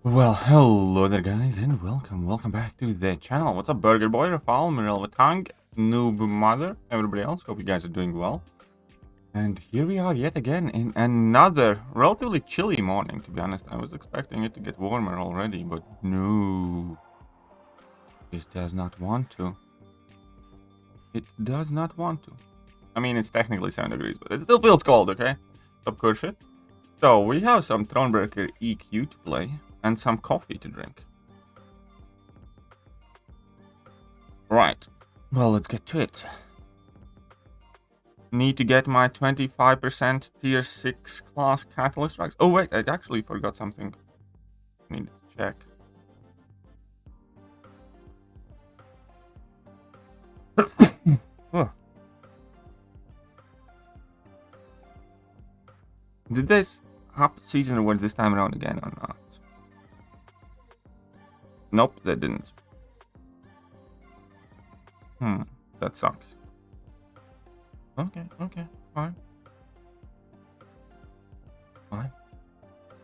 Well, hello there guys, and welcome back to the channel. What's up, Burger Boy, Rafal, MrWTF, Noob Mother, everybody else? Hope you guys are doing well. And here we are yet again in another relatively chilly morning, to be honest. I was expecting it to get warmer already, but no. This does not want to. It does not want to. I mean, it's technically 7 degrees, but it still feels cold, okay? Of course it. So, we have some Thronebreaker EQ to play, and some coffee to drink. Right. Well, let's get to it. Need to get my 25% tier 6 class catalyst rags. Oh wait, I actually forgot something. Need to check. Oh. Did this happen season award this time around again or not? Nope, they didn't. That sucks. Okay, fine. Fine.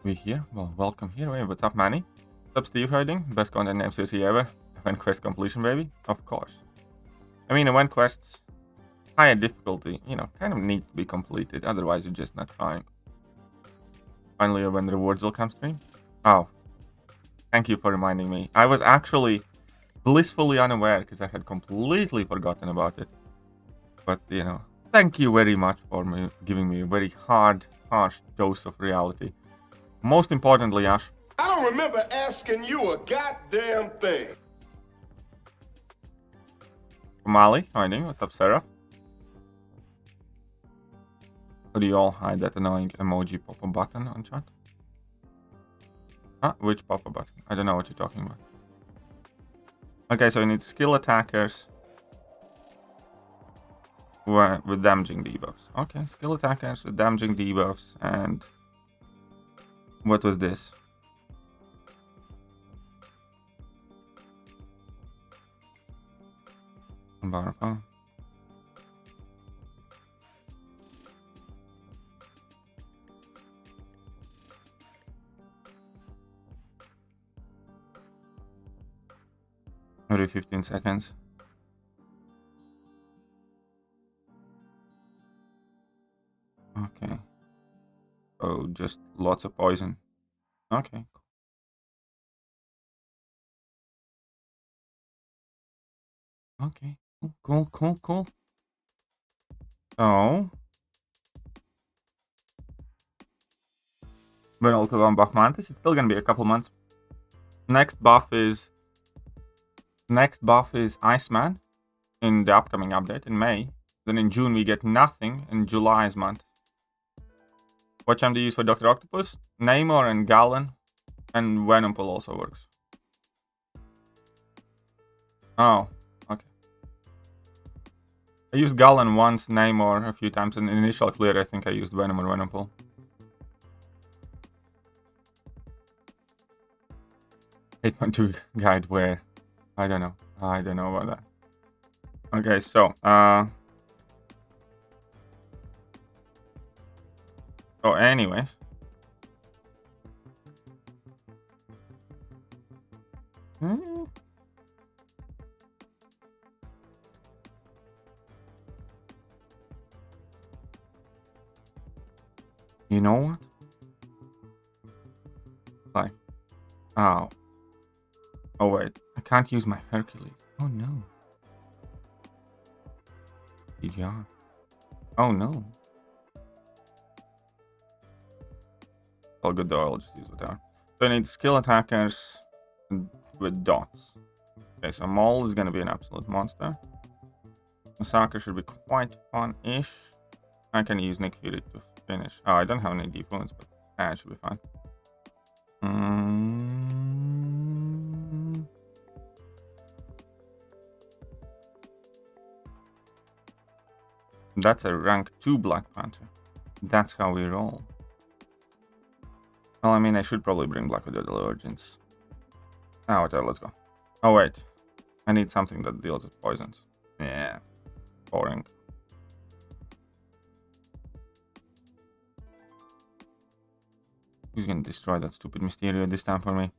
We here? Well, welcome here. Wait, what's up, Manny? What's up, Steve hiding? Best content in MCOC ever. Event quest completion, baby? Of course. I mean, event quests, higher difficulty, you know, kind of needs to be completed. Otherwise, you're just not trying. Finally, when the rewards will come stream. Oh. Thank you for reminding me. I was actually blissfully unaware because I had completely forgotten about it. But, you know, thank you very much for giving me a very harsh dose of reality. Most importantly, Ash. I don't remember asking you a goddamn thing. Mali, hiding. What's up, Sarah? How do you all hide that annoying emoji pop-up button on chat? Huh? Which pop-up button? I don't know what you're talking about. Okay, so you need skill attackers with damaging debuffs. Okay, skill attackers with damaging debuffs, and what was this? Barfa. Every 15 seconds. Okay. Oh, just lots of poison. Okay. Okay. Cool. Oh. But also on buff Mantis, it's still gonna be a couple months. Next buff is Iceman in the upcoming update in May. Then in June we get nothing, in July's month. What charm do you use for Dr. Octopus? Namor and Gallon, and Venom Pull also works. Oh, okay. I used Gallon once, Namor a few times. In initial clear, I think I used Venom or Venom Pull. 8.2 guide where? I don't know about that. Okay, so so anyways, you know what? Like, oh wait, I can't use my Hercules. Oh no. DGR. Oh no. All good though, I'll just use whatever. So I need skill attackers with dots. Okay, so Maul is gonna be an absolute monster. Masaka should be quite fun-ish. I can use Nick Fury to finish. Oh, I don't have any deep wounds, but it should be fine. That's a rank 2 Black Panther. That's how we roll. Well, I mean, I should probably bring Black Widow Origins. Ah, whatever, let's go. Oh, wait. I need something that deals with poisons. Yeah. Boring. Who's gonna destroy that stupid Mysterio this time for me?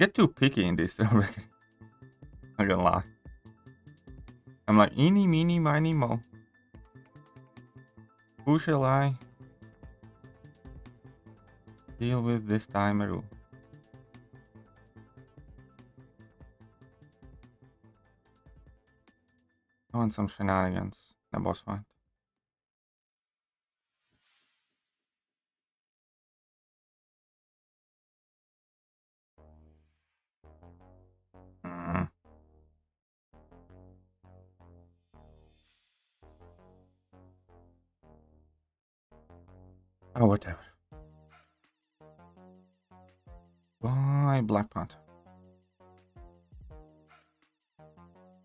get too picky in this Thronebreaker. I'm gonna lie. I'm like, eeny, meeny, miny, mo. Who shall I deal with this time, Aru? I want some shenanigans in a boss fight. Oh, whatever. Why Black Panther?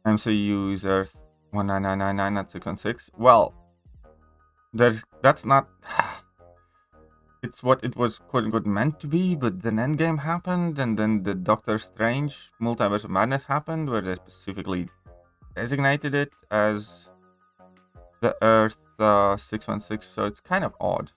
MCU is Earth 19999, not 616. Well, that's not. It's what it was quote unquote meant to be, but then Endgame happened, and then the Doctor Strange Multiverse of Madness happened, where they specifically designated it as the Earth 616, so it's kind of odd.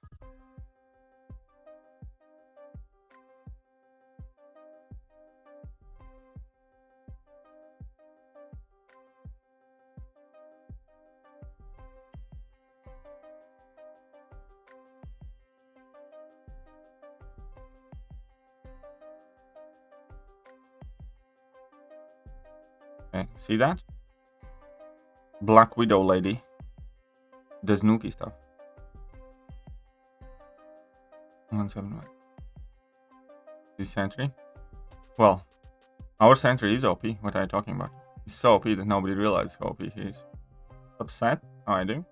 Okay, see that? Black Widow lady does nookie stuff. 171. This sentry? Well, our sentry is OP. What are you talking about? He's so OP that nobody realizes how OP he is. Upset? Oh, I do.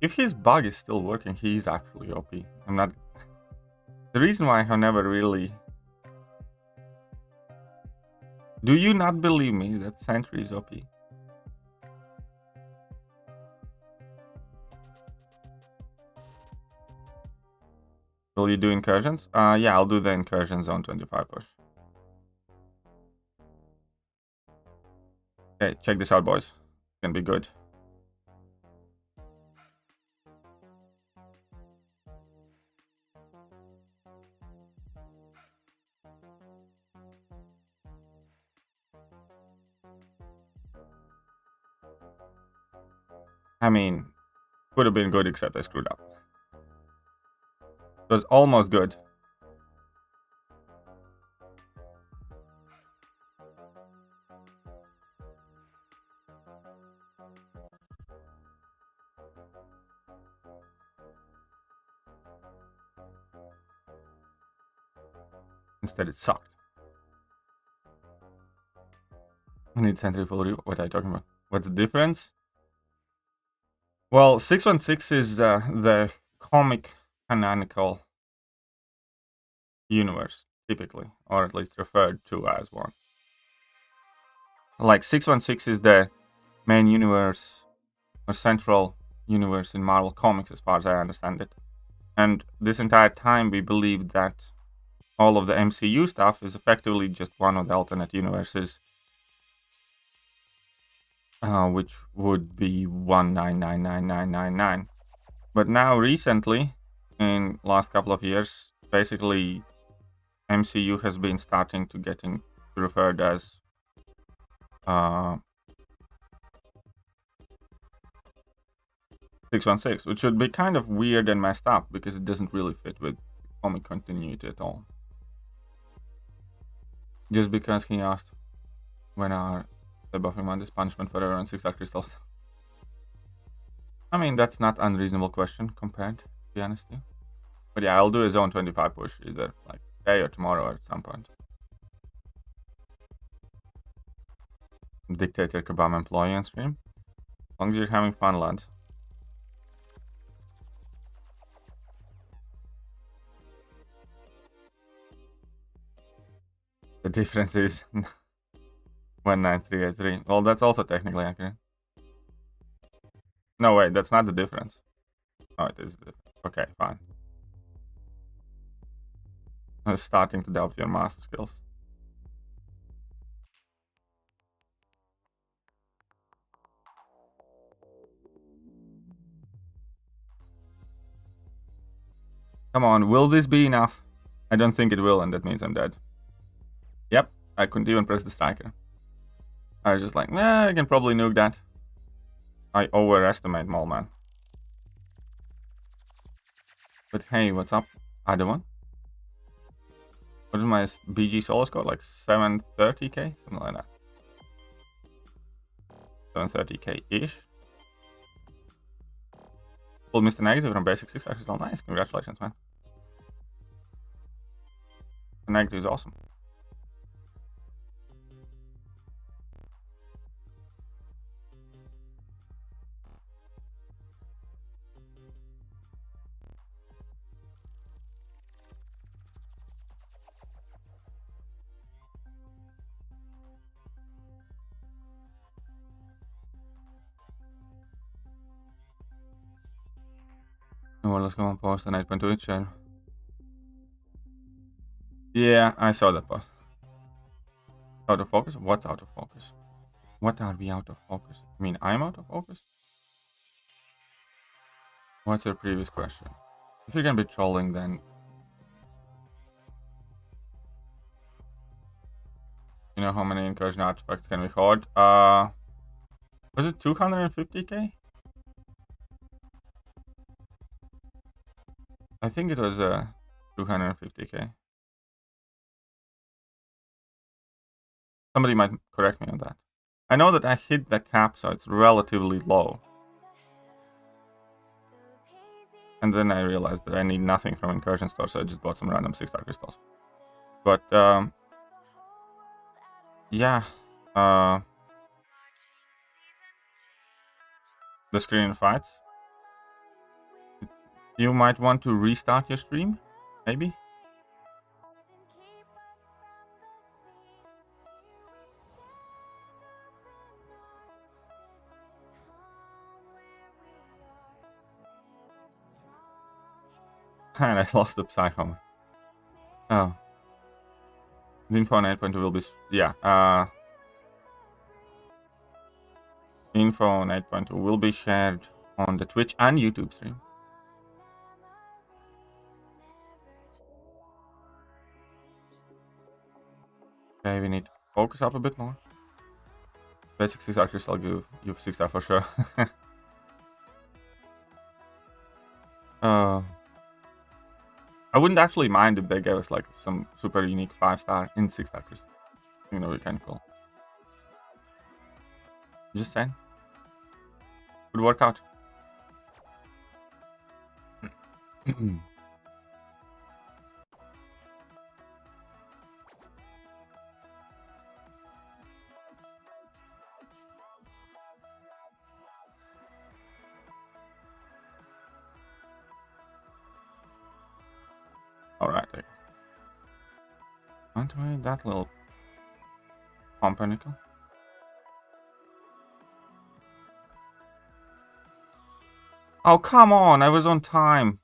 If his bug is still working, he's actually OP. I'm not. The reason why I have never really. Do you not believe me that sentry is OP? Will you do incursions? Yeah, I'll do the incursion zone 25 push. Okay, check this out, boys. It's gonna be good. I mean, could have been good, except I screwed up. It was almost good. Instead, it sucked. I need sentry full review. What are you talking about? What's the difference? Well, 616 is the comic canonical universe, typically, or at least referred to as one. Like 616 is the main universe or central universe in Marvel Comics, as far as I understand it. And this entire time, we believed that all of the MCU stuff is effectively just one of the alternate universes, which would be 1999999. But now, recently, in last couple of years, basically, MCU has been starting to getting referred as 616, which should be kind of weird and messed up because it doesn't really fit with comic continuity at all. Just because he asked when are the buffing Monday's punishment for everyone 6 dark crystals. I mean, that's not unreasonable question compared, to be honest with you. But yeah, I'll do a zone 25 push either like today or tomorrow or at some point. Dictator Kabam employee on stream. As long as you're having fun, lads. The difference is 19383. Well, that's also technically accurate. No, wait, that's not the difference. Oh, it is. Okay, fine. I was starting to doubt your math skills. Come on, will this be enough? I don't think it will, and that means I'm dead. I couldn't even press the striker. I was just like, nah, I can probably nuke that. I overestimate Mole Man. But hey, what's up? Other one? What is my BG solo score? Like 730k? Something like that. 730k-ish. Pulled Mr. Negative from Basic 6 actually still nice. Congratulations, man. The Negative is awesome. Well, let's go and post an 8.2 chat. Yeah, I saw that post. Out of focus? What's out of focus? What are we out of focus? I mean, I'm out of focus? What's your previous question? If you're gonna be trolling, then... You know how many incursion artifacts can we hoard? Was it 250k? I think it was 250k. Somebody might correct me on that. I know that I hit the cap, so it's relatively low. And then I realized that I need nothing from incursion store, so I just bought some random 6-star crystals. But yeah, the screen fights. You might want to restart your stream, maybe? And I lost the Psycho. Oh. The info on 8.2 will be... Yeah, info on 8.2 will be shared on the Twitch and YouTube stream. Okay, we need to focus up a bit more. Basic 6-star crystal give you 6-star for sure. I wouldn't actually mind if they gave us like some super unique 5-star in 6-star crystal. You know, it'd be kind of cool. Just saying. Would work out. Alright, aren't we that little pumpernickel? Oh, come on, I was on time.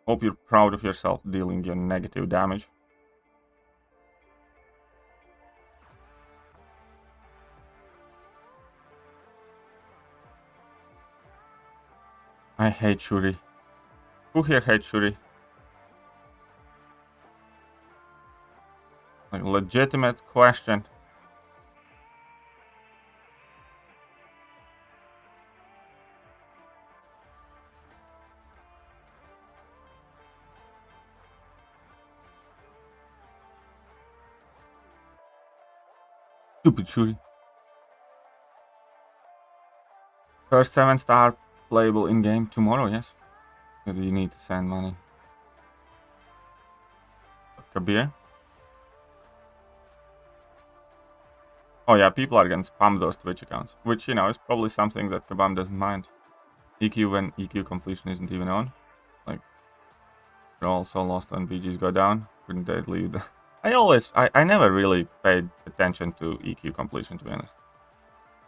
Hope you're proud of yourself dealing your negative damage. I hate Shuri. Who here hates Shuri? Like, legitimate question. Stupid Shuri. First 7-star playable in-game tomorrow, yes. Maybe you need to send money. Kabir? Oh yeah, people are gonna spam those Twitch accounts. Which, you know, is probably something that Kabam doesn't mind. EQ when EQ completion isn't even on. Like, you're also lost when BGs go down. Couldn't they leave the... I never really paid attention to EQ completion, to be honest.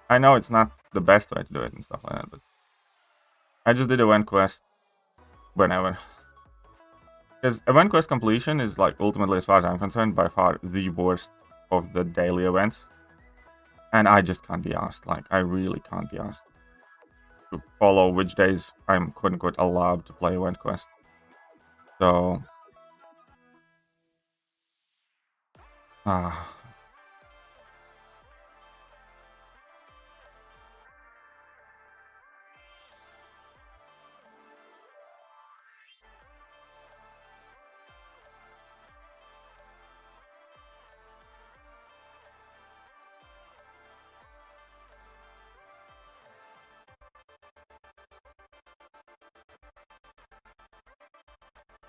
I know it's not the best way to do it and stuff like that, but... I just did event quest whenever. Because event quest completion is, like, ultimately, as far as I'm concerned, by far the worst of the daily events. And I just can't be asked. Like, I really can't be asked to follow which days I'm quote-unquote allowed to play event quest. So... Ah.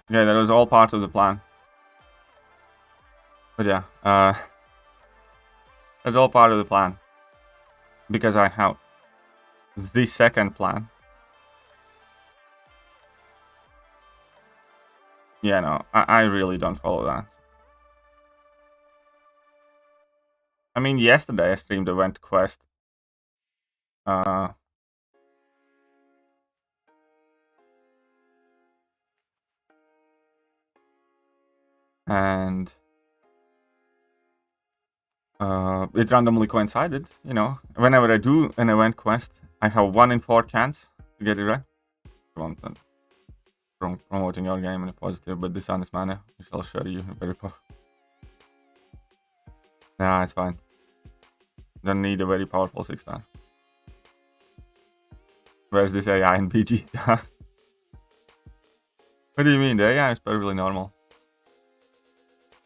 Okay, that was all part of the plan. But yeah, that's all part of the plan. Because I have the second plan. Yeah, no, I really don't follow that. I mean, yesterday I streamed Event Quest. And it randomly coincided, you know. Whenever I do an event quest, I have 1 in 4 chance to get it right. From promoting your game in a positive but dishonest manner, which I'll show you very powerful. Nah, it's fine. Don't need a very powerful 6-star. Where's this AI in PG? What do you mean? The AI is perfectly normal.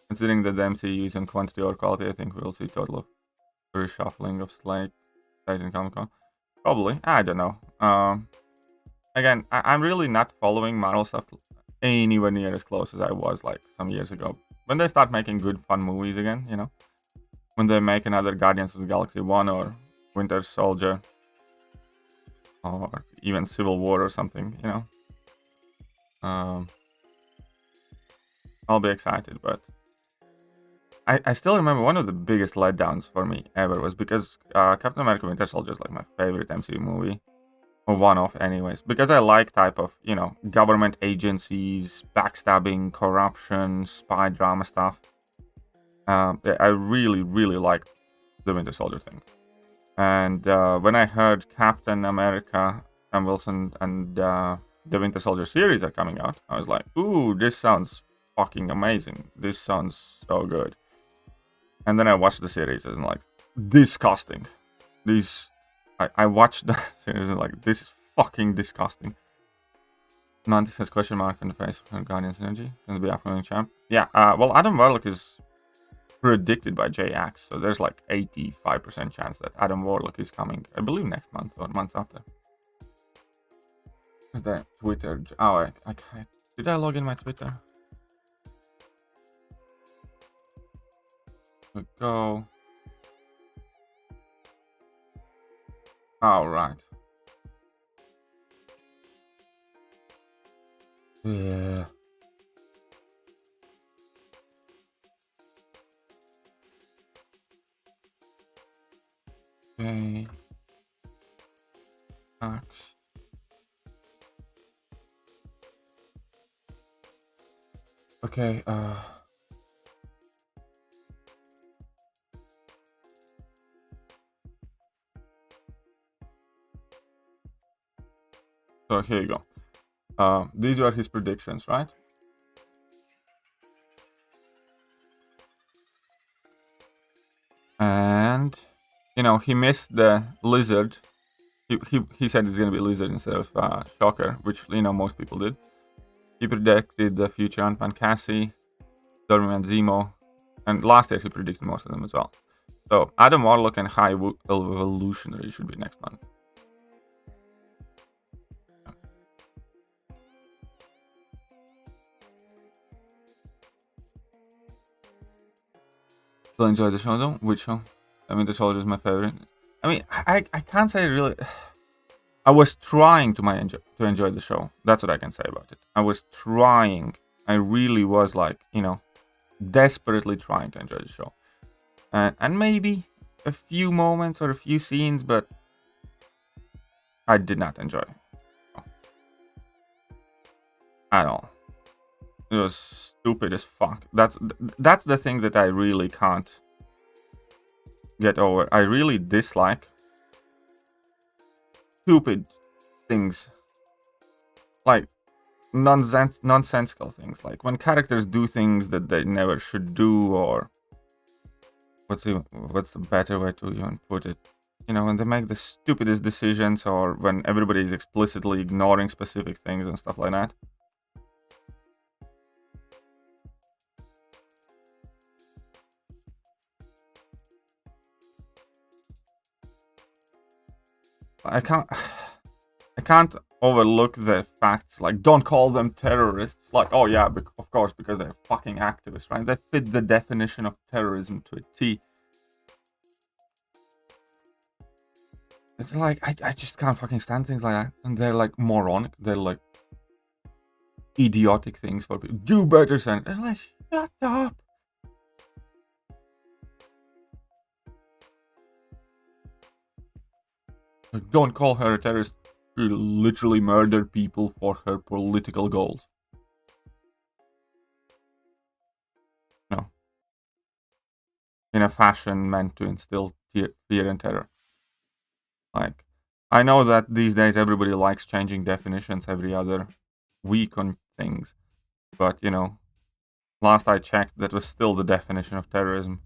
Considering that the MCU is on quantity or quality, I think we'll see total of reshuffling of slate in Comic-Con. Probably. I don't know. Again, I'm really not following Marvel stuff anywhere near as close as I was like some years ago. When they start making good, fun movies again, you know? When they make another Guardians of the Galaxy 1 or Winter Soldier or even Civil War or something, you know? I'll be excited, but I still remember one of the biggest letdowns for me ever was because Captain America Winter Soldier is like my favorite MCU movie. Or one-off anyways. Because I like type of, you know, government agencies, backstabbing, corruption, spy drama stuff. I really, really liked the Winter Soldier thing. And when I heard Captain America, Sam Wilson, and the Winter Soldier series are coming out, I was like, ooh, this sounds fucking amazing. This sounds so good. And then I watched the series and like, disgusting. I watched the series and like, this is fucking disgusting. Mantis has question mark on the face of Guardian Synergy. Going to be upcoming champ. Yeah, well, Adam Warlock is predicted by JX, so there's like 85% chance that Adam Warlock is coming, I believe next month or months after. What's that? Twitter. Oh, did I log in my Twitter? We go. All right. Yeah. Okay. Tax. Okay. So here you go. These were his predictions, right? And you know, he missed the lizard. He said it's gonna be lizard instead of shocker, which you know most people did. He predicted the future Ant-Man Cassie, Dormant Zemo, and last year he predicted most of them as well. So Adam Warlock and High Evolutionary should be next month. Still enjoy the show though? Which show? I mean, the Soldier is my favorite. I mean, I can't say really. I was trying to enjoy the show. That's what I can say about it. I was trying. I really was like, you know, desperately trying to enjoy the show. And maybe a few moments or a few scenes, but I did not enjoy it at all. It was stupid as fuck. That's the thing that I really can't get over. I really dislike stupid things, like nonsensical things, like when characters do things that they never should do, or what's the better way to even put it? You know, when they make the stupidest decisions, or when everybody is explicitly ignoring specific things and stuff like that. I can't overlook the facts, like, don't call them terrorists. Like, oh yeah, of course, because they're fucking activists, right? They fit the definition of terrorism to a T. It's like, I just can't fucking stand things like that. And they're like moronic. They're like idiotic things for people. Do better, son. It's like, shut up. Like, don't call her a terrorist. She literally murdered people for her political goals. No. In a fashion meant to instill fear and terror. Like, I know that these days everybody likes changing definitions every other week on things. But, you know, last I checked, that was still the definition of terrorism.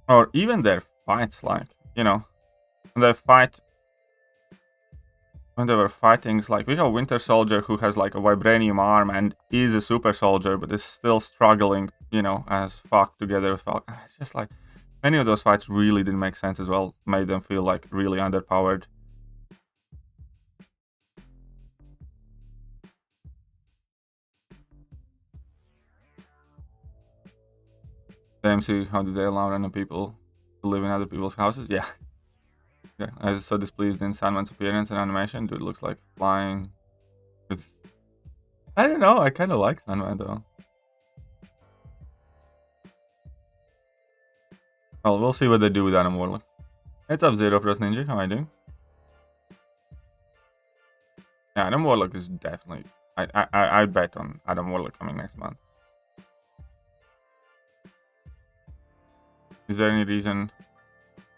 Or even their fights, like, you know, when they were fighting, like, we have Winter Soldier who has like a vibranium arm and is a super soldier, but is still struggling, you know, as fuck together with Falcon. It's just like, many of those fights really didn't make sense as well, made them feel like really underpowered. The MC, how did they allow random people to live in other people's houses? Yeah. Yeah, I was so displeased in Sandman's appearance and animation. Dude looks like flying with... I don't know, I kind of like Sandman though. Well, we'll see what they do with Adam Warlock. What's up, ZeroFrostNinja? How are you doing? Yeah, Adam Warlock is definitely... I bet on Adam Warlock coming next month. Is there any reason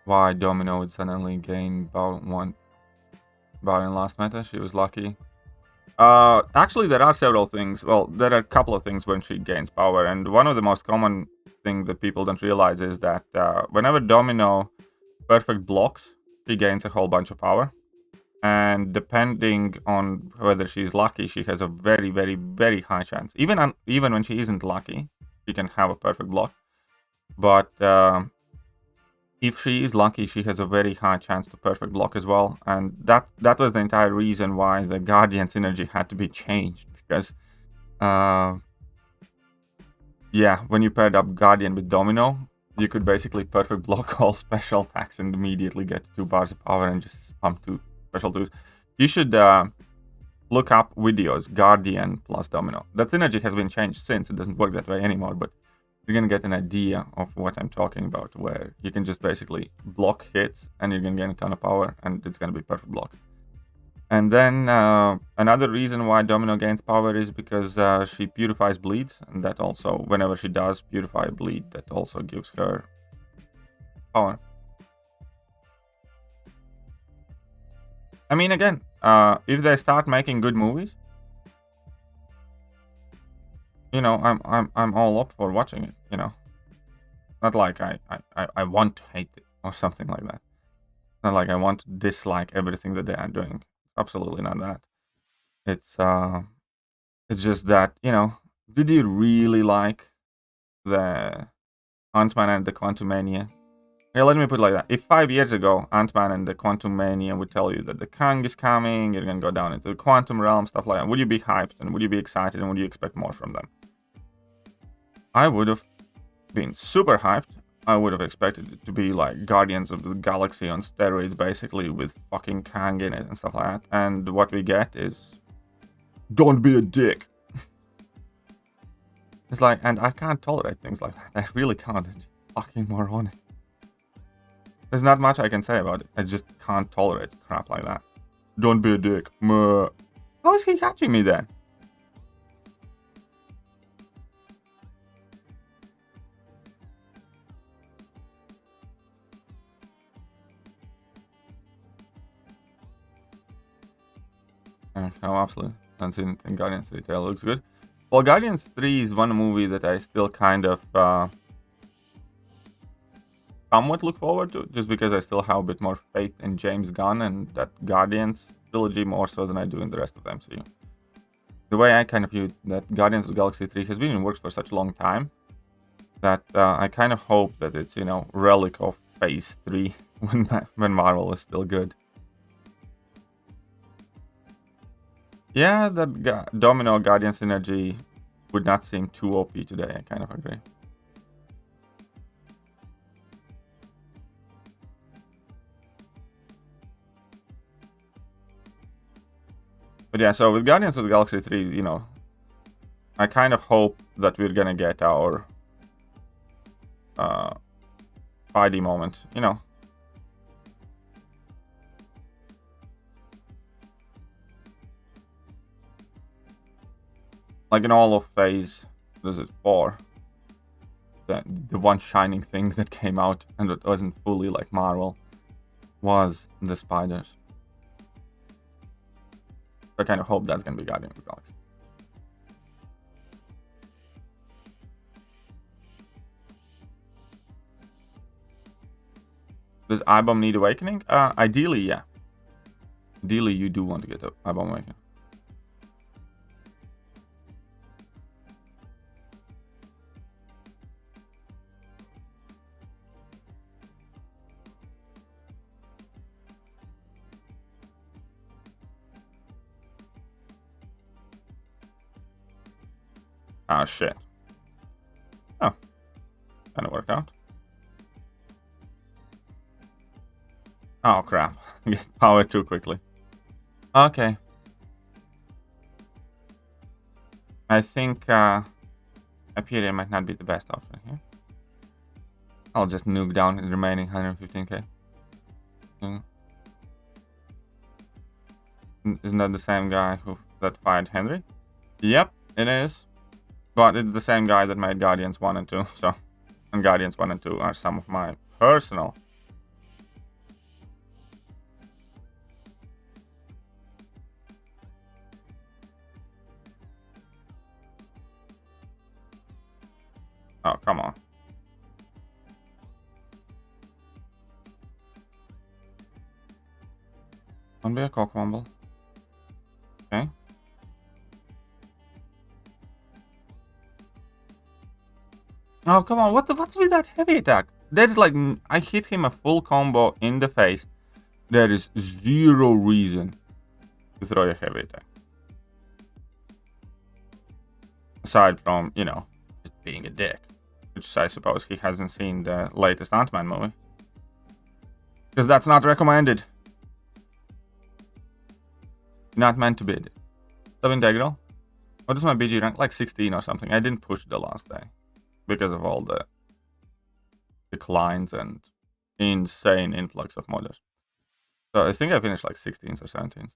why Domino would suddenly gain about in last meta? She was lucky. Actually, there are several things. Well, there are a couple of things when she gains power, and one of the most common thing that people don't realize is that whenever Domino perfect blocks, she gains a whole bunch of power. And depending on whether she's lucky, she has a very, very, very high chance. Even when she isn't lucky, she can have a perfect block. But if she is lucky, she has a very high chance to perfect block as well. And that was the entire reason why the Guardian synergy had to be changed. Because, yeah, when you paired up Guardian with Domino, you could basically perfect block all special attacks and immediately get 2 bars of power and just pump 2 special 2s. You should look up videos, Guardian plus Domino. That synergy has been changed since. It doesn't work that way anymore, but you're gonna get an idea of what I'm talking about, where you can just basically block hits and you're gonna get a ton of power and it's gonna be perfect blocks. And then another reason why Domino gains power is because she purifies bleeds, and that also, whenever she does purify bleed, that also gives her power. I mean, again, if they start making good movies, you know, I'm all up for watching it. You know, not like I want to hate it or something like that. Not like I want to dislike everything that they are doing. Absolutely not that. It's just that, you know, did you really like the Ant-Man and the Quantumania? Yeah, let me put it like that. If 5 years ago, Ant-Man and the Quantumania would tell you that the Kang is coming, you're gonna go down into the quantum realm, stuff like that, would you be hyped and would you be excited and would you expect more from them? I would have been super hyped. I would have expected it to be like Guardians of the Galaxy on steroids, basically, with fucking Kang in it and stuff like that. And what we get is, don't be a dick. It's like, and I can't tolerate things like that. I really can't. It's fucking moronic. There's not much I can say about it. I just can't tolerate crap like that. Don't be a dick. How is he catching me then? Oh, absolutely. And in Guardians 3 trailer looks good. Well, Guardians 3 is one movie that I still kind of somewhat look forward to, just because I still have a bit more faith in James Gunn and that Guardians trilogy more so than I do in the rest of the MCU. The way I kind of view that Guardians of the Galaxy 3 has been in works for such a long time that I kind of hope that it's, you know, relic of Phase 3 when Marvel is still good. Yeah, that Domino Guardian synergy would not seem too OP today, I kind of agree. But yeah, so with Guardians of the Galaxy 3, you know, I kind of hope that we're gonna get our 5D moment, you know. Like in all of Phase, was it 4? The one shining thing that came out and it wasn't fully like Marvel was the spiders. I kind of hope that's gonna be Guardians of the Galaxy. Does iBomb need awakening? Ideally, yeah. Ideally, you do want to get the iBomb awakening. Ah, shit. Oh. Kinda worked out. Oh, crap. Get powered too quickly. Okay. I think Aperia might not be the best option here. I'll just nuke down the remaining 115k. Isn't that the same guy that fired Henry? Yep, it is. But it's the same guy that made Guardians 1 and 2, so... And Guardians 1 and 2 are some of my personal... Oh, come on. Don't be a cockwomble. Okay. Oh, come on. What's with that heavy attack? That's like... I hit him a full combo in the face. There is zero reason to throw a heavy attack. Aside from, you know, just being a dick. Which I suppose he hasn't seen the latest Ant-Man movie. Because that's not recommended. Not meant to be. Sub-integral. What is my BG rank? Like 16 or something. I didn't push the last day. Because of all the declines and insane influx of modders. So I think I finished like 16th or 17th.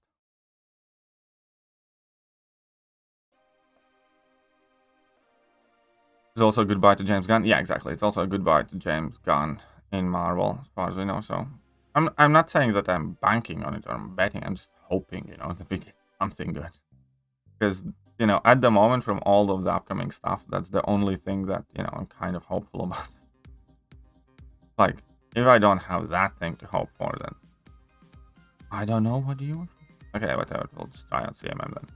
It's also a goodbye to James Gunn. Yeah, exactly. It's also a goodbye to James Gunn in Marvel, as far as we know. So I'm not saying that I'm banking on it or I'm betting. I'm just hoping, you know, that we get something good. Because, you know, at the moment, from all of the upcoming stuff, that's the only thing that, you know, I'm kind of hopeful about. Like, if I don't have that thing to hope for, then I don't know. What do you want? Okay, whatever. We'll just try out CMM then.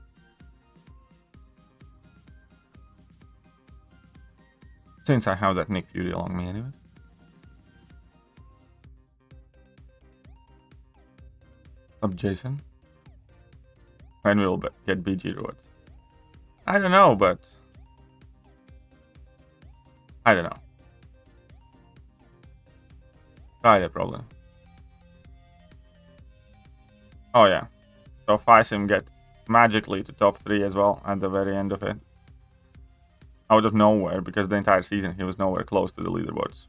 Since I have that Nick Fury along me anyways. Up Jason. When we'll get BG rewards. I don't know, but... I don't know. Try the problem. Oh yeah. So Faisim get magically to top 3 as well at the very end of it. Out of nowhere, because the entire season he was nowhere close to the leaderboards.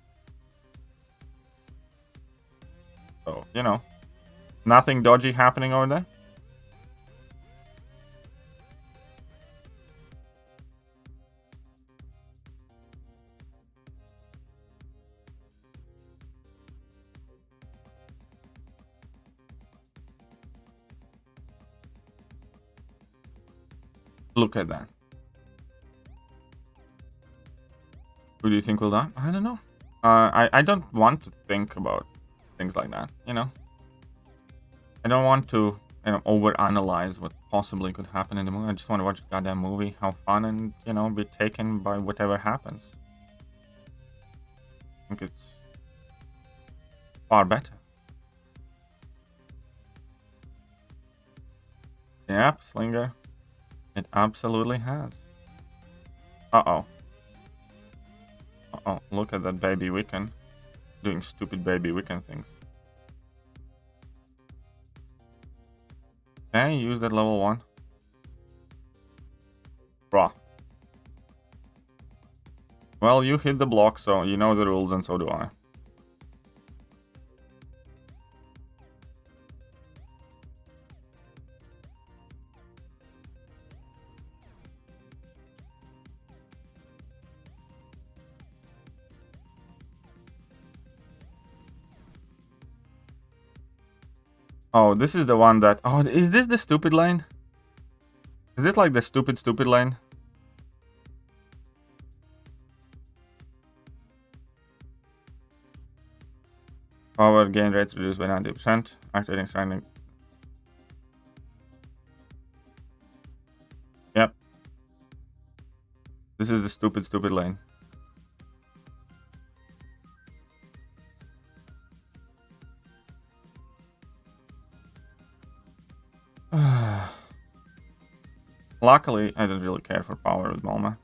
So, you know, nothing dodgy happening over there. Look at that. Who do you think will die? I don't know. I don't want to think about things like that, you know? I don't want to, you know, overanalyze what possibly could happen in the movie. I just want to watch the goddamn movie, have fun, and, you know, be taken by whatever happens. I think it's far better. Yep, Slinger. It absolutely has. Uh-oh. Uh-oh, look at that baby Wiccan. Doing stupid baby Wiccan things. Can I use that level 1? Bruh. Well, you hit the block, so you know the rules, and so do I. Oh, this is the one that... Oh, is this the stupid lane? Is this like the stupid lane? Power gain rates reduced by 90%. Activating standing. Yep. This is the stupid lane. Luckily, I don't really care for power with Malma.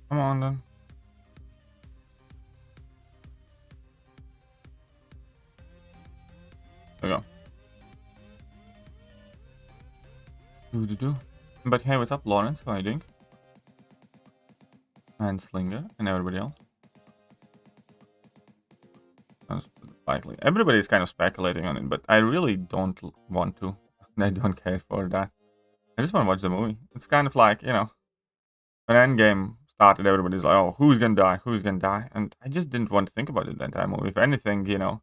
Come on then. There we go. Do. But hey, what's up, Lawrence? How are you doing? And Slinger and everybody else. Likely. Everybody's kind of speculating on it, but I really don't want to. I don't care for that. I just want to watch the movie. It's kind of like, you know, when Endgame started, everybody's like, oh, who's gonna die? Who's gonna die? And I just didn't want to think about it the entire movie. If anything, you know,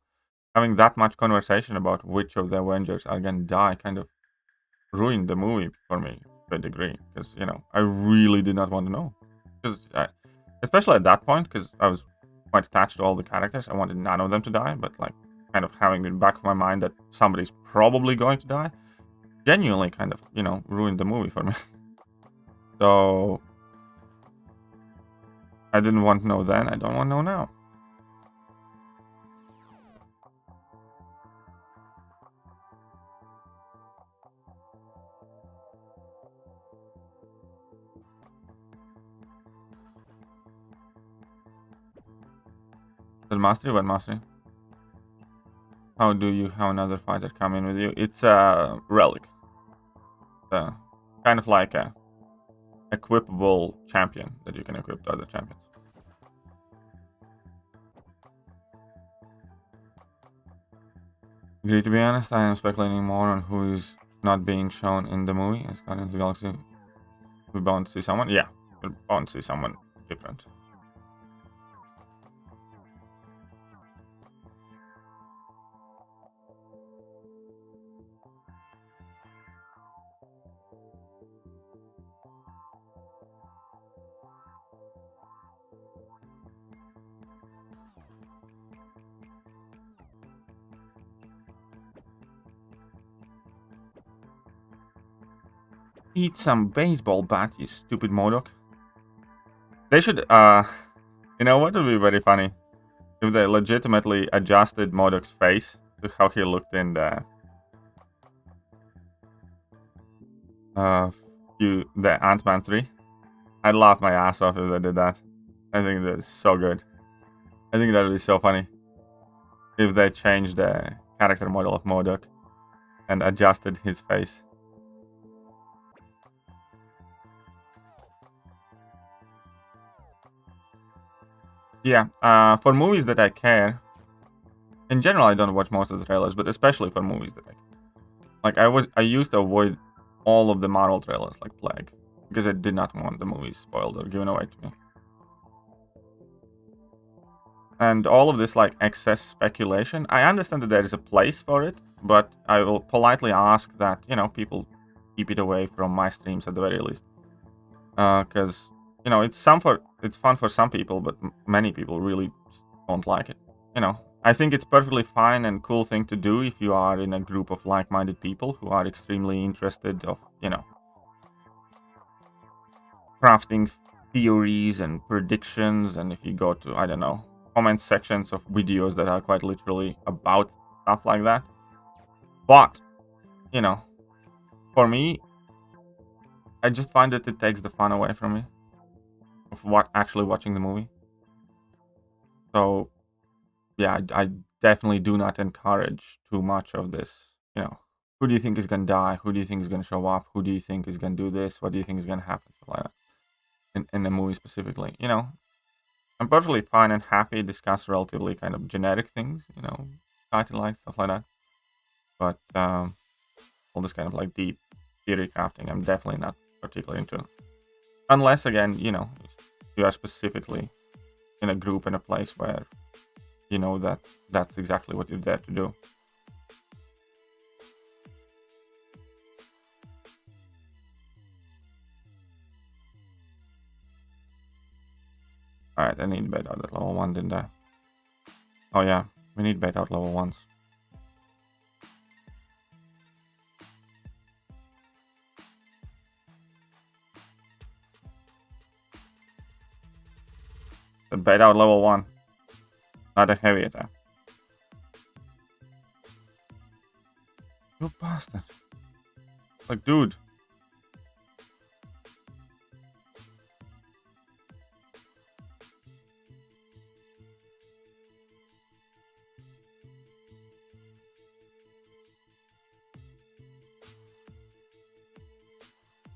having that much conversation about which of the Avengers are gonna die kind of ruined the movie for me to a degree. Because, you know, I really did not want to know. Because, especially at that point, because I was quite attached to all the characters. I wanted none of them to die, but like kind of having in the back of my mind that somebody's probably going to die genuinely kind of, you know, ruined the movie for me. So I didn't want to know then, I don't want to know now. The mastery? What mastery? How do you have another fighter come in with you? It's a relic. Kind of like a equipable champion that you can equip to other champions. Agree, to be honest, I am speculating more on who is not being shown in the movie. As Guardians of the Galaxy, we're bound to see someone. Yeah, we're bound to see someone different. Eat some baseball bat, you stupid Modok. They should, you know what would be very funny? If they legitimately adjusted Modok's face to how he looked in the Ant-Man 3. I'd laugh my ass off if they did that. I think that's so good. I think that would be so funny. If they changed the character model of Modok and adjusted his face. Yeah, for movies that I care, in general, I don't watch most of the trailers, but especially for movies that I care. Like, I used to avoid all of the Marvel trailers like plague, because I did not want the movies spoiled or given away to me. And all of this, like, excess speculation, I understand that there is a place for it, but I will politely ask that, you know, people keep it away from my streams at the very least. Because, you know, it's fun for some people, but many people really won't like it. You know, I think it's perfectly fine and cool thing to do if you are in a group of like-minded people who are extremely interested of, you know, crafting theories and predictions, and if you go to, I don't know, comment sections of videos that are quite literally about stuff like that. But, you know, for me, I just find that it takes the fun away from me of what actually watching the movie. So, yeah, I definitely do not encourage too much of this. You know, who do you think is gonna die? Who do you think is gonna show up? Who do you think is gonna do this? What do you think is gonna happen? Stuff like that. In the movie specifically, you know, I'm perfectly fine and happy to discuss relatively kind of generic things, you know, title like stuff like that. But all this kind of like deep theory crafting, I'm definitely not particularly into. Unless, again, you know, you are specifically in a group in a place where you know that that's exactly what you're there to do. Alright, I need bait out at level 1, didn't I? Oh yeah, we need bait out level 1s. The bait out level 1. Not a heavy attack. You bastard. Like, dude.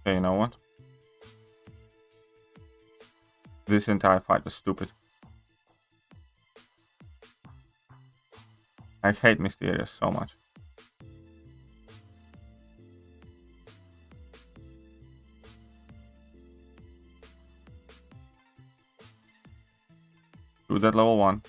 Okay, you know what? This entire fight was stupid. I hate Mysterious so much. Do that level 1.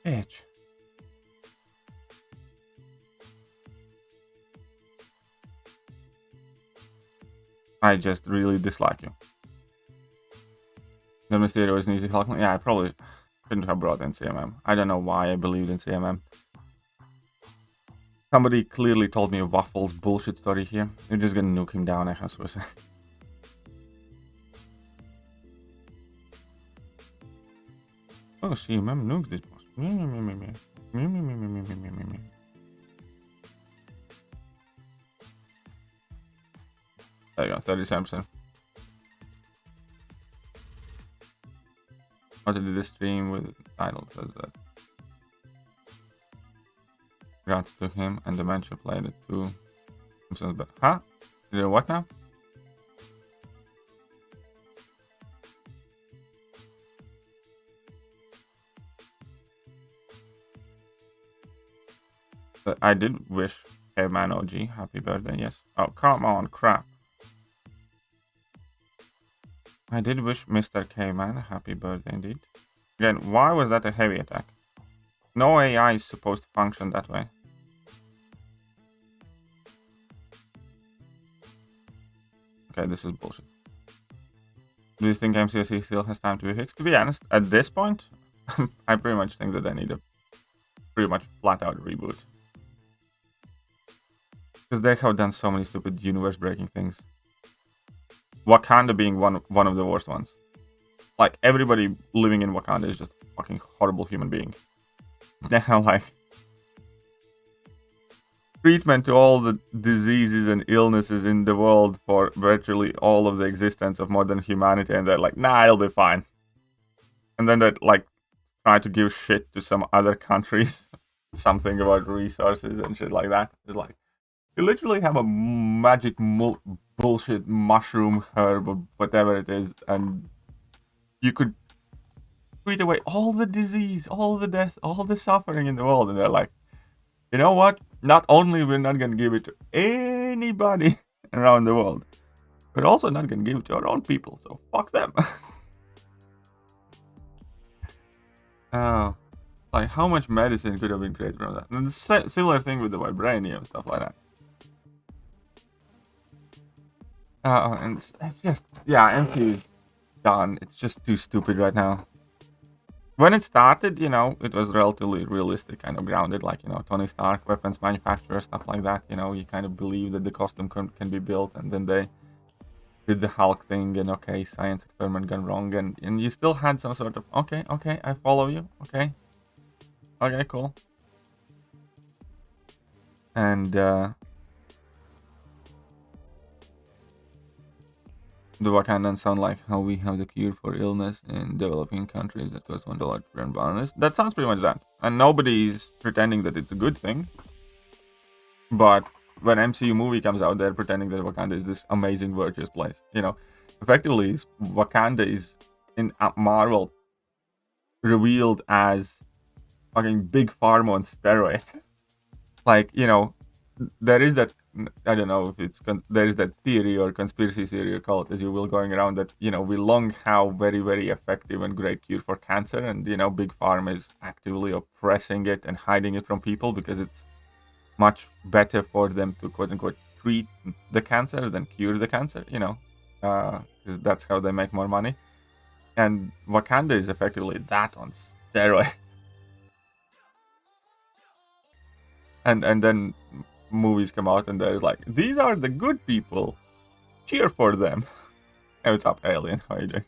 Bitch. I just really dislike you. The Mysterio is an easy Hulkling. Yeah, I probably shouldn't have brought in CMM. I don't know why I believed in CMM. Somebody clearly told me a Waffles bullshit story here. You're just gonna nuke him down, I have suicide. Oh, CMM nukes this boss. There you go, 37%. What did the stream with title says that. Congrats to him and Dementia played it too. Huh? Did it what now? But I did wish Caveman OG happy birthday, yes. Oh, come on, crap. I did wish Mr. Caveman happy birthday indeed. Again, why was that a heavy attack? No AI is supposed to function that way. Okay, this is bullshit. Do you think MCOC still has time to be fixed? To be honest, at this point, I pretty much think that they need a pretty much flat-out reboot. Because they have done so many stupid universe-breaking things. Wakanda being one of the worst ones. Like, everybody living in Wakanda is just a fucking horrible human being. Now, like, treatment to all the diseases and illnesses in the world for virtually all of the existence of modern humanity, and they're like, nah, it'll be fine. And then they like try to give shit to some other countries, something about resources and shit like that. It's like, you literally have a magic bullshit mushroom herb or whatever it is, and you could treat away all the disease, all the death, all the suffering in the world. And they're like, you know what? Not only we're not going to give it to anybody around the world, we're also not going to give it to our own people. So fuck them. Oh, like how much medicine could have been created from that? And the similar thing with the vibranium, stuff like that. And it's just, yeah, MQ is done. It's just too stupid right now. When it started, you know, it was relatively realistic, kind of grounded, like, you know, Tony Stark, weapons manufacturer, stuff like that. You know, you kind of believe that the costume can be built, and then they did the Hulk thing, and okay, science experiment gone wrong, and you still had some sort of, okay, I follow you, okay, cool. And the Wakandans sound like how we have the cure for illness in developing countries that costs $1 per bonus. That sounds pretty much that. And nobody's pretending that it's a good thing. But when MCU movie comes out, they're pretending that Wakanda is this amazing, virtuous place. You know, effectively, Wakanda is in Marvel revealed as fucking big pharma on steroids. Like, you know, there is that, I don't know if it's, there is that theory or conspiracy theory, or call it as you will, going around that, you know, we long have very, very effective and great cure for cancer, and, you know, big pharma is actively oppressing it and hiding it from people because it's much better for them to quote unquote treat the cancer than cure the cancer, you know, because that's how they make more money. And Wakanda is effectively that on steroids. And then movies come out and there's like, these are the good people, cheer for them. Hey, what's up, Alien? How are you doing?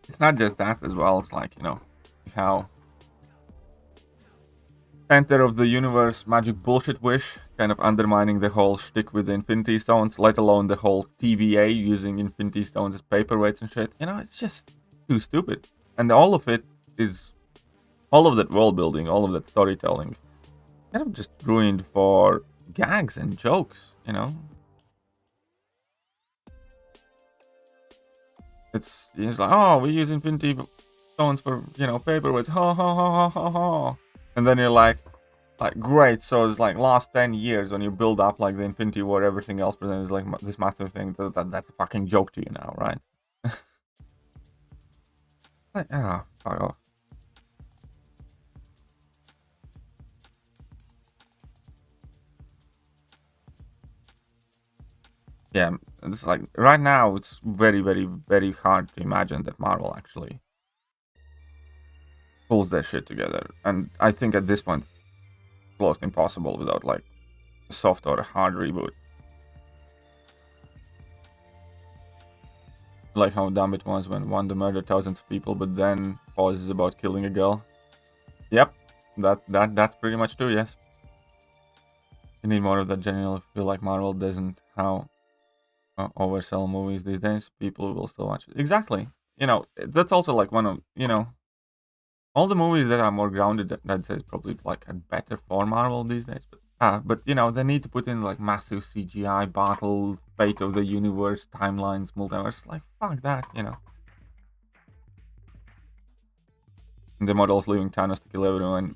It's not just that as well, it's like, you know, how center of the universe magic bullshit wish, kind of undermining the whole shtick with the Infinity Stones, let alone the whole TVA using Infinity Stones as paperweights and shit. You know, it's just too stupid. And all of it is, all of that world building, all of that storytelling, kind of just ruined for gags and jokes, you know? It's like, oh, we use Infinity Stones for, you know, paperweights, ha ha ha ha ha ha. And then you're like, great, so it's like last 10 years when you build up like the Infinity War, everything else, but then it's like this massive thing, that's a fucking joke to you now, right? Like, fuck off. Yeah, it's like, right now, it's very, very, very hard to imagine that Marvel actually pulls their shit together. And I think at this point, it's close to impossible without like a soft or a hard reboot. Like how dumb it was when Wanda murdered thousands of people, but then pauses about killing a girl. Yep, that's pretty much true, yes. You need more of that general feel like Marvel doesn't how oversell movies these days. People will still watch it. Exactly. You know, that's also like one of, you know, all the movies that are more grounded, I'd say, is probably like a better for Marvel these days. But you know, they need to put in like massive CGI battle, fate of the universe, timelines, multiverse. Like fuck that, you know. And the models leaving Thanos to kill everyone,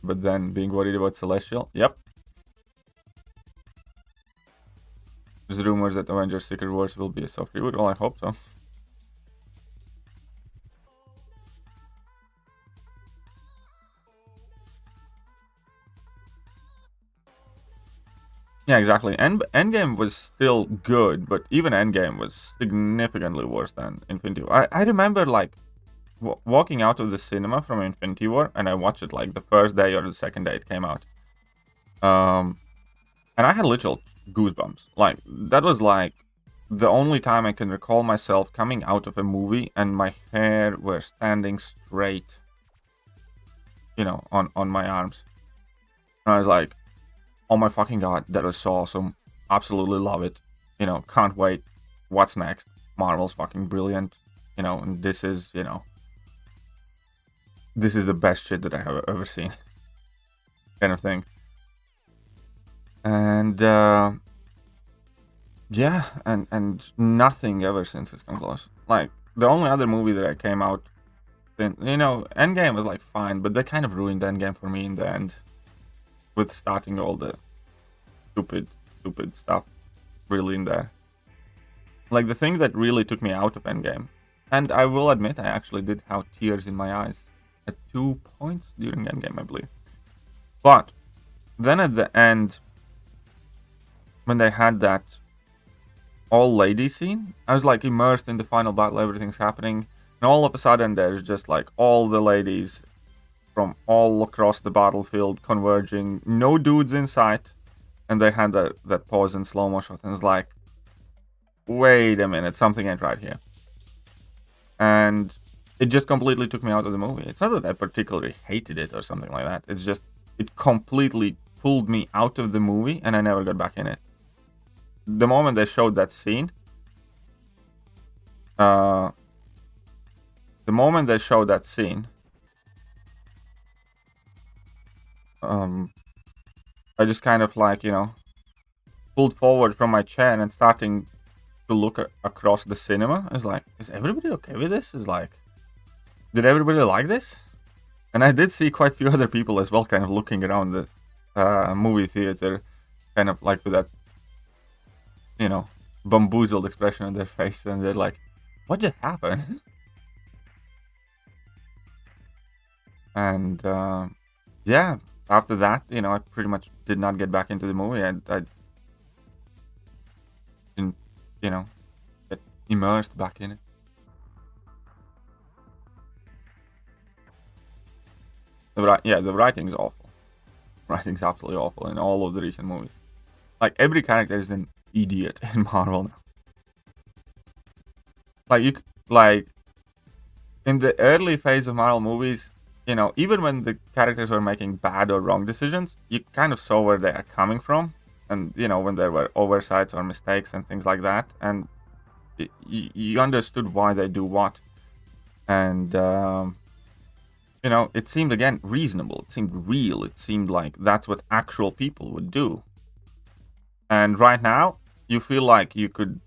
but then being worried about Celestial. Yep. There's rumors that Avengers Secret Wars will be a soft reboot. Well, I hope so. Yeah, exactly. Endgame was still good, but even Endgame was significantly worse than Infinity War. I remember like walking out of the cinema from Infinity War, and I watched it like the first day or the second day it came out. And I had literal goosebumps. Like, that was like the only time I can recall myself coming out of a movie and my hair were standing straight, you know, on my arms. And I was like, oh my fucking god, that was so awesome. Absolutely love it. You know, can't wait. What's next? Marvel's fucking brilliant. You know, and this is, you know, this is the best shit that I have ever seen. Kind of thing. And yeah, and nothing ever since has come close. Like, the only other movie that I came out in, you know, Endgame was like fine, but they kind of ruined Endgame for me in the end, with starting all the stupid stuff really in there. Like, the thing that really took me out of Endgame, and I will admit I actually did have tears in my eyes at 2 points during Endgame, I believe. But then at the end, when they had that all lady scene, I was like immersed in the final battle, everything's happening, and all of a sudden there's just like all the ladies from all across the battlefield converging, no dudes in sight, and they had that pause in slow motion, and it's like, wait a minute, something ain't right here. And it just completely took me out of the movie. It's not that I particularly hated it or something like that, it's just, it completely pulled me out of the movie and I never got back in it. The moment they showed that scene, I just kind of like, you know, pulled forward from my chair and starting to look across the cinema. I was like, is everybody okay with this? Is like, did everybody like this? And I did see quite a few other people as well kind of looking around the movie theater, kind of like with that, you know, bamboozled expression on their face, and they're like, what just happened? And yeah, after that, you know, I pretty much did not get back into the movie. I didn't, you know, get immersed back in it. The writing is awful. Writing's absolutely awful in all of the recent movies. Like, every character is an idiot in Marvel now. Like, in the early phase of Marvel movies, you know, even when the characters were making bad or wrong decisions, you kind of saw where they are coming from, and, you know, when there were oversights or mistakes and things like that, and you understood why they do what, and you know, it seemed again reasonable, it seemed real, it seemed like that's what actual people would do. And right now, you feel like you could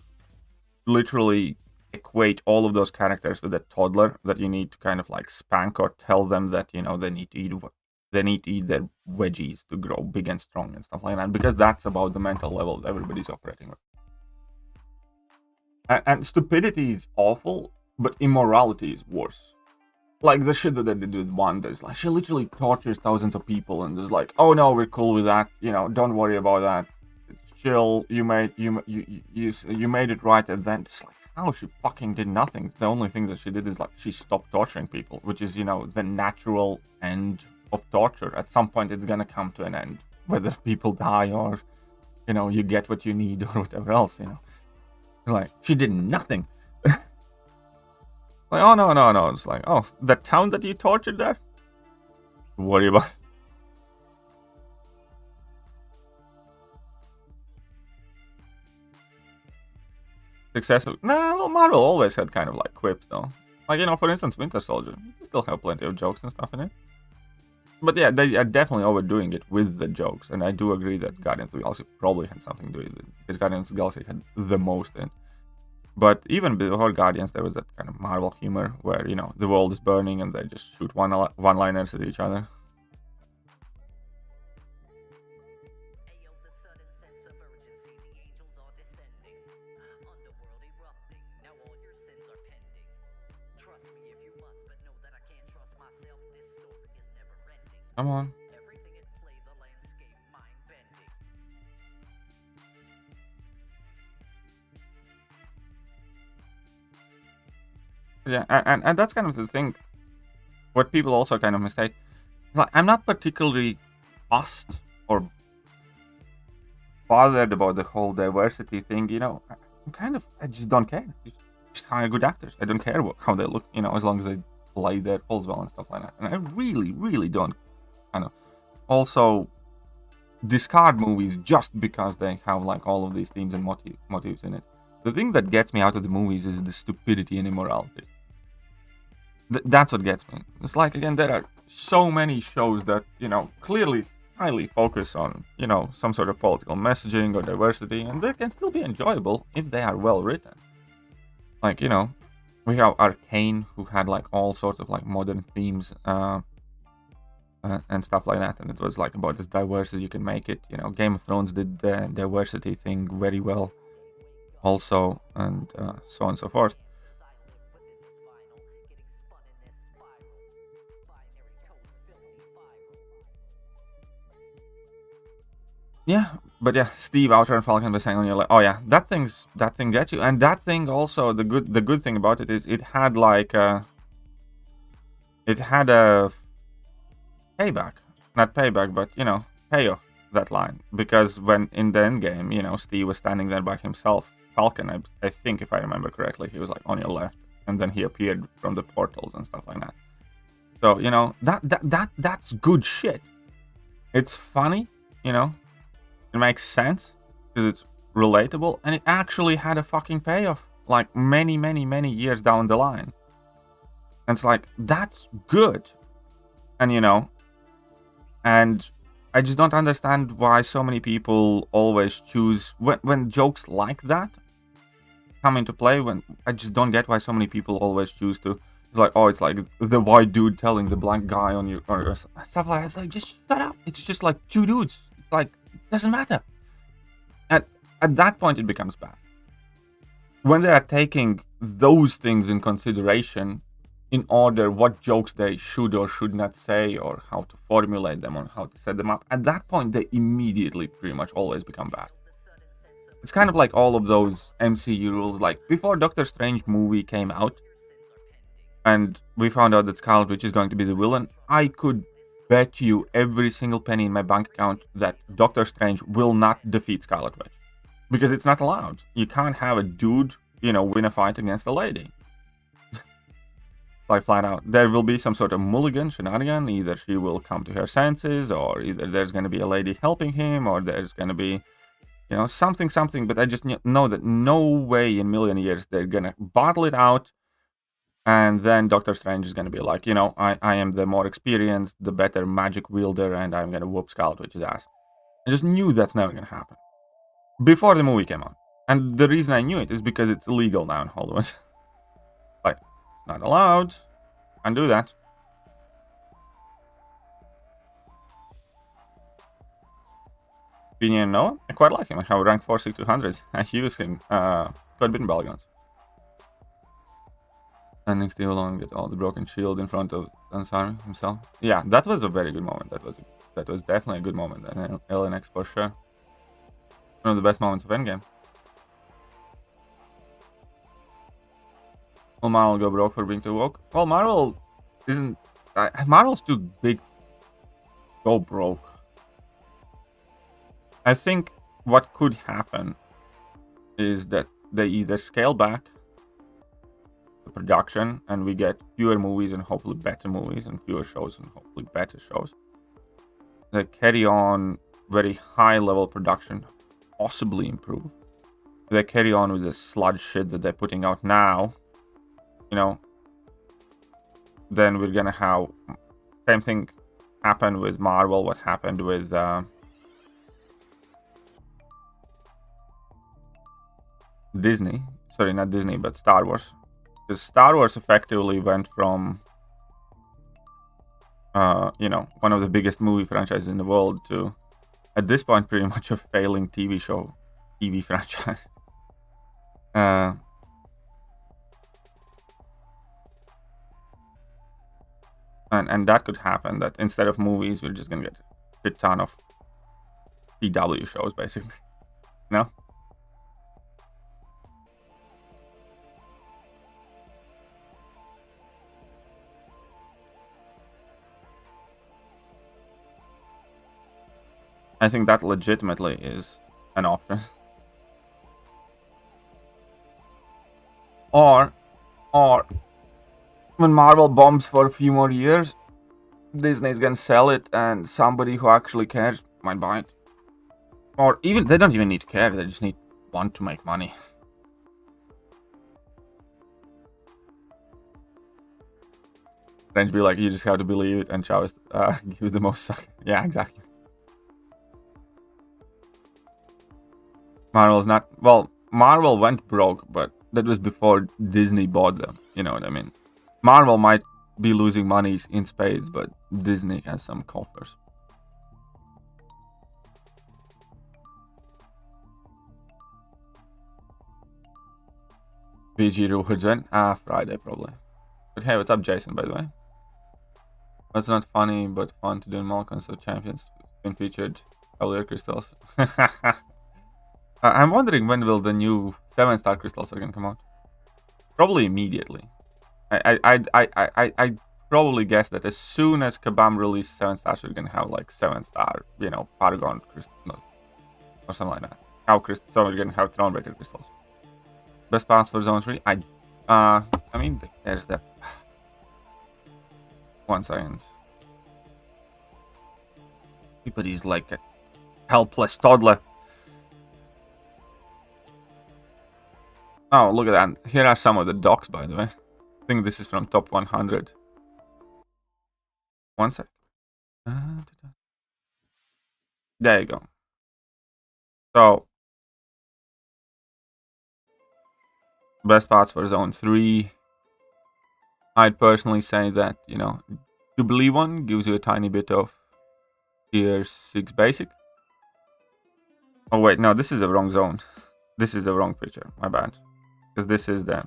literally equate all of those characters with a toddler that you need to kind of like spank or tell them that, you know, they need to eat their veggies to grow big and strong and stuff like that, because that's about the mental level that everybody's operating with. And stupidity is awful, but immorality is worse. Like, the shit that they did with Wanda is like, she literally tortures thousands of people and is like, oh no, we're cool with that, you know, don't worry about that, chill, you made it right. And then it's like, how she fucking did nothing. The only thing that she did is like, she stopped torturing people, which is, you know, the natural end of torture. At some point it's gonna come to an end, whether people die or, you know, you get what you need or whatever else, you know. Like, she did nothing. Like, oh no, it's like, oh, the town that you tortured there? Worry about. Successful. No, well, Marvel always had kind of like quips though. Like, you know, for instance, Winter Soldier, you still have plenty of jokes and stuff in it. But yeah, they are definitely overdoing it with the jokes, and I do agree that Guardians of the Galaxy probably had something to do with it, because Guardians of the Galaxy had the most in. But even before Guardians, there was that kind of Marvel humor where, you know, the world is burning and they just shoot one-liners at each other. Come on. Yeah, and that's kind of the thing. What people also kind of mistake. Like, I'm not particularly fussed or bothered about the whole diversity thing, you know, I just don't care. Just hire good actors. I don't care how they look, you know, as long as they play their roles well and stuff like that. And I really, really don't kind of also discard movies just because they have like all of these themes and motives in it. The thing that gets me out of the movies is the stupidity and immorality. That's what gets me. It's like, again, there are so many shows that, you know, clearly highly focus on, you know, some sort of political messaging or diversity, and they can still be enjoyable if they are well written. Like, you know, we have Arcane, who had like all sorts of like modern themes and stuff like that, and it was like about as diverse as you can make it. You know, Game of Thrones did the diversity thing very well also, and so on and so forth. Yeah, but yeah, Steve Outer and Falcon was saying on your like, oh yeah, that thing gets you, and that thing also, the good thing about it is it had like it had a payback, not payback, but you know, payoff, that line, because when in the end game, you know, Steve was standing there by himself. Falcon, I think if I remember correctly, he was like on your left, and then he appeared from the portals and stuff like that. So you know, that's good shit. It's funny, you know. It makes sense because it's relatable, and it actually had a fucking payoff like many years down the line. And it's like, that's good. And you know, and I just don't understand why so many people always choose when jokes like that come into play. When I just don't get why so many people always choose to. It's like, oh, it's like the white dude telling the black guy on your or stuff like that. It's like, just shut up. It's just like two dudes. It's like, doesn't matter. At that point, it becomes bad. When they are taking those things in consideration in order what jokes they should or should not say, or how to formulate them, or how to set them up, at that point, they immediately pretty much always become bad. It's kind of like all of those MCU rules. Like, before Doctor Strange movie came out, and we found out that Scarlet Witch is going to be the villain, I could bet you every single penny in my bank account that Doctor Strange will not defeat Scarlet Witch. Because it's not allowed. You can't have a dude, you know, win a fight against a lady. Like, flat out. There will be some sort of mulligan, shenanigan. Either she will come to her senses, or either there's going to be a lady helping him, or there's going to be, you know, something. But I just know that no way in a million years they're going to bottle it out. And then Doctor Strange is going to be like, you know, I am the more experienced, the better magic wielder, and I'm going to whoop Scarlet Witch's ass. I just knew that's never going to happen. Before the movie came out. And the reason I knew it is because it's illegal now in Hollywood. Like, not allowed. Can't do that. Opinion Noah? I quite like him. I have a rank 46200. I use him quite a bit in Balgons. Standing still alone, get all the broken shield in front of Ansari himself. Yeah, that was a very good moment. That was definitely a good moment. And LNX for sure. One of the best moments of Endgame. Will Marvel go broke for being too woke? Well, Marvel isn't... Marvel's too big to go broke. I think what could happen is that they either scale back the production and we get fewer movies and hopefully better movies, and fewer shows and hopefully better shows. They carry on very high level production, possibly improve. They carry on with the sludge shit that they're putting out now, you know, then we're gonna have same thing happen with Marvel, what happened with Disney. Sorry, not Disney, but Star Wars. Because Star Wars effectively went from you know, one of the biggest movie franchises in the world to, at this point, pretty much a failing TV franchise. And that could happen, that instead of movies, we're just gonna get a ton of CW shows, basically. No? I think that legitimately is an option. Or when Marvel bombs for a few more years, Disney's gonna sell it, and somebody who actually cares might buy it. Or even they don't even need to care; they just want to make money. Then be like, you just have to believe it, and Chels gives the most suck. Yeah, exactly. Marvel's not Marvel went broke, but that was before Disney bought them. You know what I mean? Marvel might be losing money in spades, but Disney has some coffers. VG Ruhudzen? Friday probably. But hey, what's up, Jason, by the way? It's not funny, but fun to do in Malcolm, so Champions been featured earlier crystals. I'm wondering when will the new 7-star crystals are gonna come out? Probably immediately. I probably guess that as soon as Kabam releases 7 stars, we're gonna have like 7-star, Paragon crystal, or something like that. How crystals? So we're gonna have Thronebreaker crystals. Best pass for Zone 3. I mean, there's that. 1 second. Everybody's like a helpless toddler. Oh, look at that. Here are some of the docs, by the way. I think this is from top 100. 1 sec. There you go. So, best parts for Zone 3. I'd personally say that, Jubilee one gives you a tiny bit of tier 6 basic. Oh, wait, no, this is the wrong zone. This is the wrong picture. My bad. Because this is the...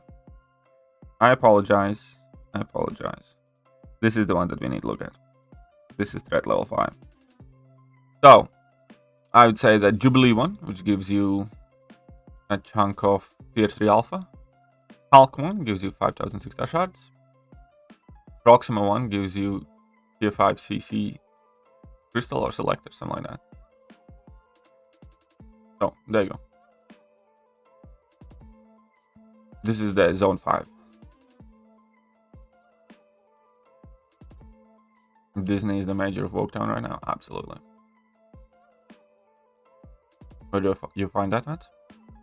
I apologize. This is the one that we need to look at. This is threat level 5. So, I would say that Jubilee one, which gives you a chunk of tier 3 alpha. Hulk one gives you 5,000 6-star shards. Proxima one gives you tier 5 CC crystal or selector, something like that. So, there you go. This is the Zone 5. Disney is the major of Woketown right now? Absolutely. Where do you find that at?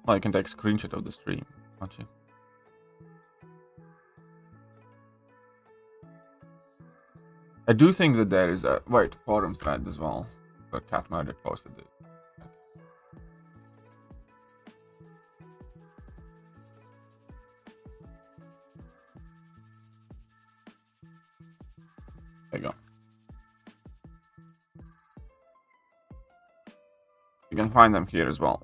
Well, you can take a screenshot of the stream, can't you? I do think that there is a... Wait, forum thread as well. But Cat Murder posted it. There you go. You can find them here as well.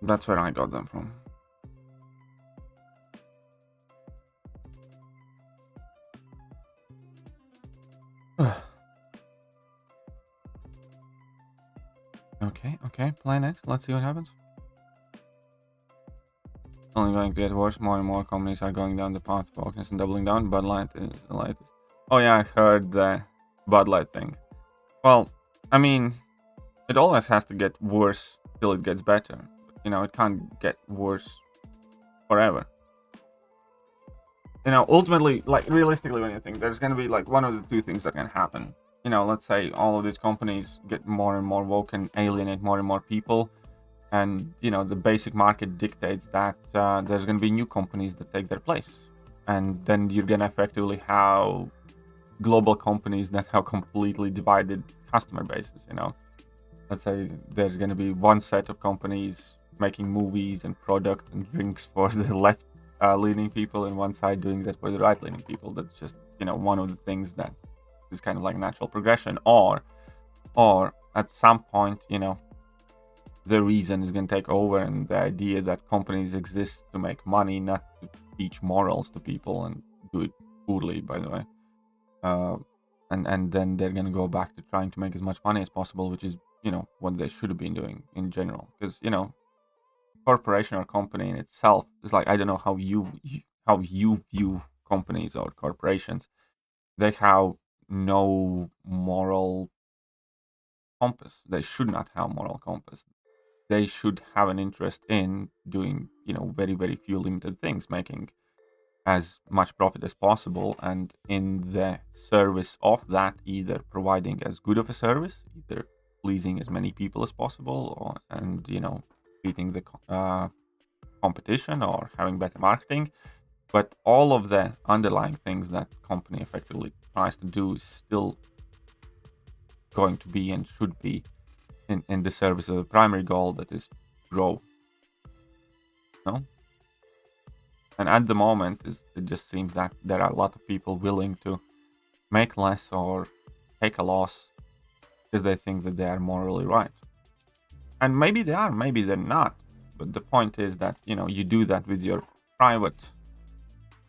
That's where I got them from. Okay, play next. Let's see what happens. Only going to get worse. More and more companies are going down the path of wokeness and doubling down. Bud Light is the latest. Oh yeah, I heard the Bud Light thing. Well, I mean, it always has to get worse till it gets better. It can't get worse forever. Ultimately, like, realistically, when you think, there's going to be, like, one of the two things that can happen. Let's say all of these companies get more and more woke and alienate more and more people. And, the basic market dictates that there's going to be new companies that take their place. And then you're going to effectively have global companies that have completely divided customer bases, Let's say there's going to be one set of companies making movies and product and drinks for the left leaning people, and one side doing that for the right leaning people. That's just, one of the things that is kind of like natural progression. Or at some point, the reason is going to take over, and the idea that companies exist to make money, not to teach morals to people, and do it poorly, by the way. And then they're going to go back to trying to make as much money as possible, which is, what they should have been doing in general. Because, corporation or company in itself is like, I don't know how you view companies or corporations. They have no moral compass. They should not have moral compass. they should have an interest in doing, very, very few limited things, making as much profit as possible, and in the service of that, either providing as good of a service, either pleasing as many people as possible, and beating the competition or having better marketing. But all of the underlying things that company effectively tries to do is still going to be and should be in the service of the primary goal, that is growth. No? And at the moment, it just seems that there are a lot of people willing to make less or take a loss because they think that they are morally right. And maybe they are, maybe they're not. But the point is that, you do that with your private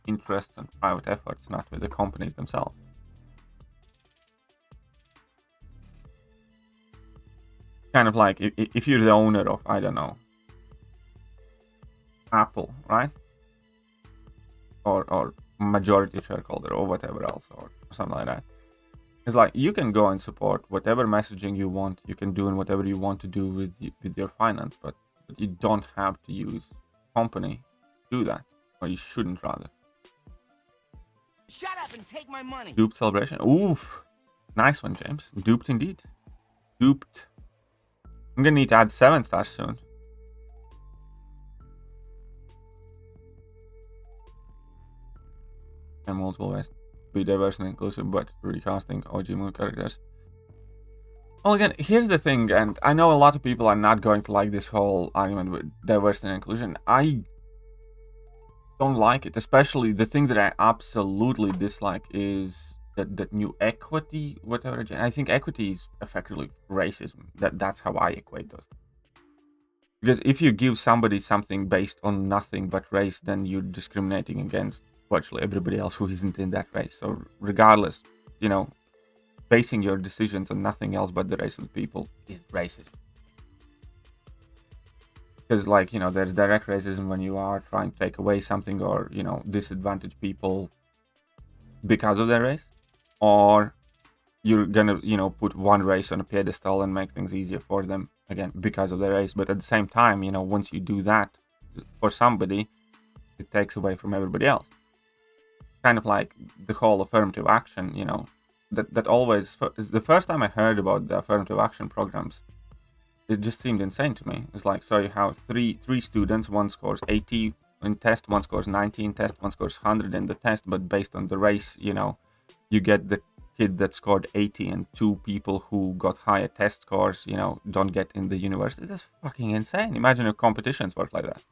interests and private efforts, not with the companies themselves. Kind of like if you're the owner of, I don't know, Apple, right? Or majority shareholder or whatever else, or something like that. It's like you can go and support whatever messaging you want. You can do and whatever you want to do with your finance, but you don't have to use company to do that, or you shouldn't rather. Shut up and take my money. Duped celebration. Oof, nice one, James. Duped indeed. Duped. I'm gonna need to add 7 stars soon. And multiple ways to be diverse and inclusive, but recasting OG movie characters. Well, again, here's the thing, and I know a lot of people are not going to like this whole argument with diversity and inclusion. I don't like it, especially the thing that I absolutely dislike is that new equity, whatever. I think equity is effectively racism. That's how I equate those. Because if you give somebody something based on nothing but race, then you're discriminating against virtually everybody else who isn't in that race. So regardless, basing your decisions on nothing else but the race of the people is racism. Because, there's direct racism when you are trying to take away something or, disadvantage people because of their race. Or you're gonna, put one race on a pedestal and make things easier for them, again, because of their race. But at the same time, once you do that for somebody, it takes away from everybody else. Kind of like the whole affirmative action, that always, the first time I heard about the affirmative action programs, it just seemed insane to me. It's like, so you have three students, one scores 80 in test, one scores 90 in test, one scores 100 in the test, but based on the race, you get the kid that scored 80 and 2 people who got higher test scores, don't get in the university. That's fucking insane. Imagine if competitions work like that.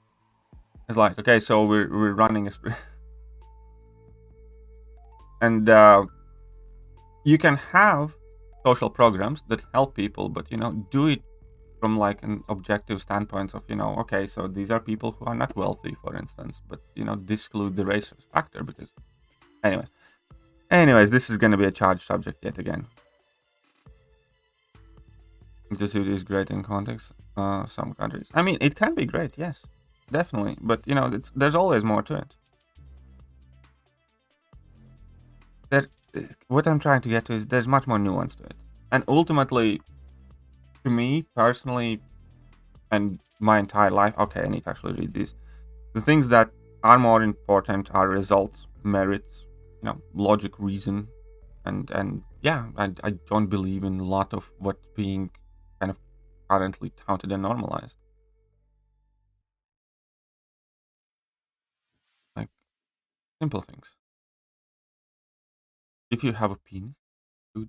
It's like, okay, so we're running a and you can have social programs that help people, but do it from like an objective standpoint of okay, so these are people who are not wealthy, for instance, but disclude the race factor. Because anyways, this is going to be a charged subject yet again. Inclusivity is great in context, some countries. I mean, it can be great, yes, definitely, but there's always more to it. What I'm trying to get to is there's much more nuance to it, and ultimately, to me personally, and my entire life, okay, I need to actually read this. The things that are more important are results, merits, logic, reason, and yeah, I don't believe in a lot of what's being kind of currently touted and normalized. Like simple things. If you have a penis, good.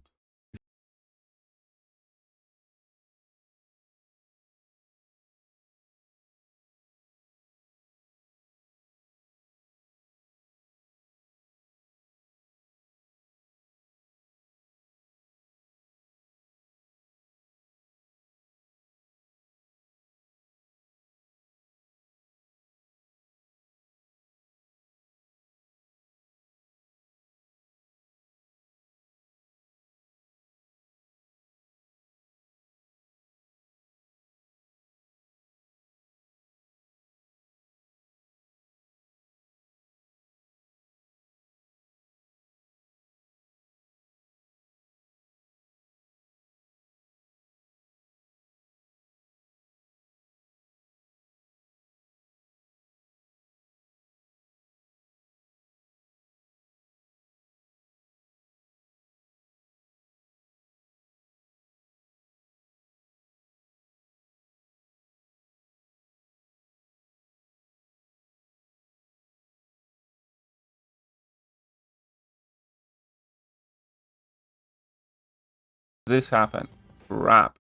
this happened. Crap.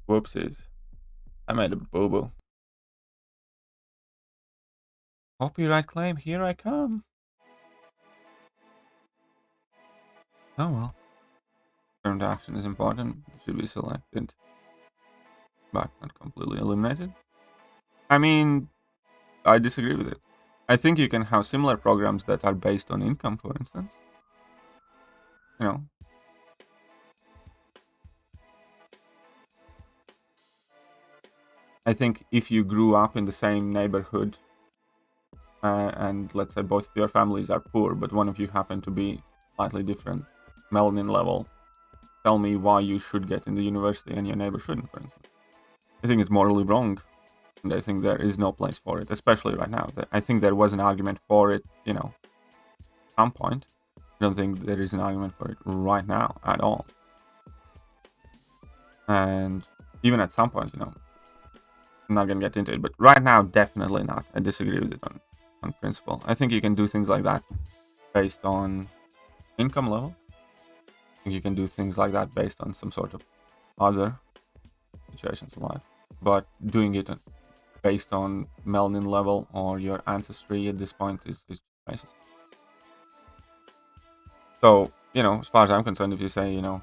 Whoopsies. I made a boo-boo. Copyright claim, here I come. Oh well. Current action is important. It should be selected. But not completely eliminated. I mean, I disagree with it. I think you can have similar programs that are based on income, for instance. You know. I think if you grew up in the same neighborhood and let's say both of your families are poor, but one of you happen to be slightly different melanin level, tell me why you should get in the university and your neighbor shouldn't, for instance. I think it's morally wrong, and I think there is no place for it, especially right now. I think there was an argument for it, you know, at some point. I don't think there is an argument for it right now at all. And even at some point, you know, I'm not going to get into it, but right now, definitely not. I disagree with it on principle. I think you can do things like that based on income level. I think you can do things like that based on some sort of other situations in life. But doing it based on melanin level or your ancestry at this point is racist. So, you know, as far as I'm concerned, if you say, you know,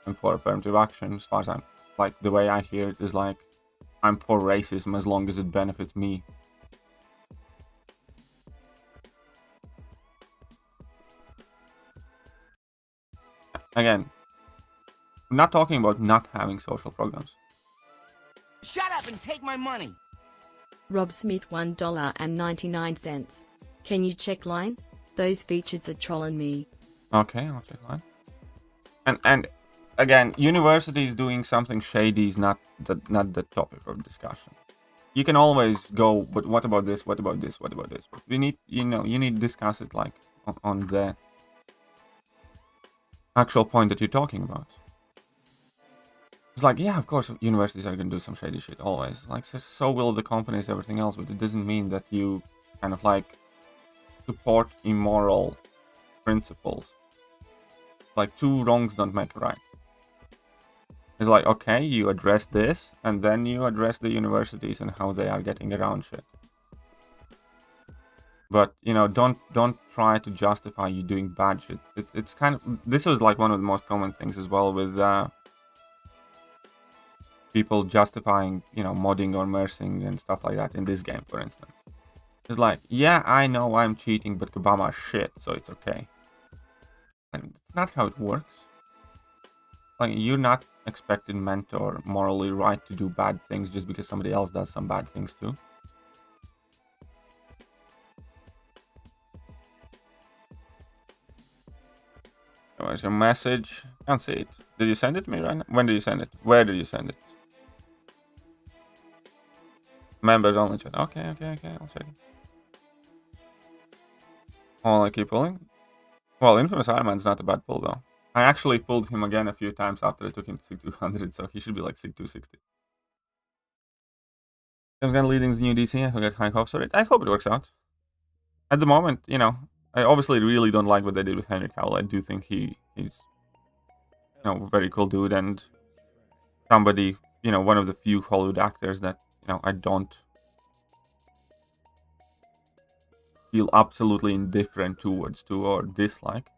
I'm for affirmative action, as far as I'm, like, the way I hear it is like, I'm for racism as long as it benefits me. Again, I'm not talking about not having social programs. Shut up and take my money! Rob Smith $1.99. Can you check line? Those features are trolling me. Okay, I'll check line. And again, universities doing something shady is not the topic of discussion. You can always go, but what about this? What about this? What about this? But we need, you know, you need to discuss it like on the actual point that you're talking about. It's like, yeah, of course, universities are going to do some shady shit always. Like, so will the companies, everything else, but it doesn't mean that you kind of like support immoral principles. Like, two wrongs don't make a right. It's like, okay, you address this, and then you address the universities and how they are getting around shit. But, you know, don't try to justify you doing bad shit. It's kind of, this was like one of the most common things as well with people justifying, you know, modding or mersing and stuff like that in this game, for instance. It's like, yeah, I know I'm cheating, but Kabama is shit, so it's okay. And it's not how it works. Like, you're not expected, meant, or morally right to do bad things just because somebody else does some bad things too. Where's your message? Can't see it. Did you send it to me right now? When did you send it? Where did you send it? Members only chat. Okay, I'll check it. Oh, I keep pulling? Well, Infamous Iron Man's not a bad pull though. I actually pulled him again a few times after I took him to SIG 200, so he should be like SIG 260. James Gunn leading the new DC. I got high hopes for it. I hope it works out. At the moment, you know, I obviously really don't like what they did with Henry Cavill. I do think he's, you know, a very cool dude and somebody, you know, one of the few Hollywood actors that, you know, I don't feel absolutely indifferent towards or dislike.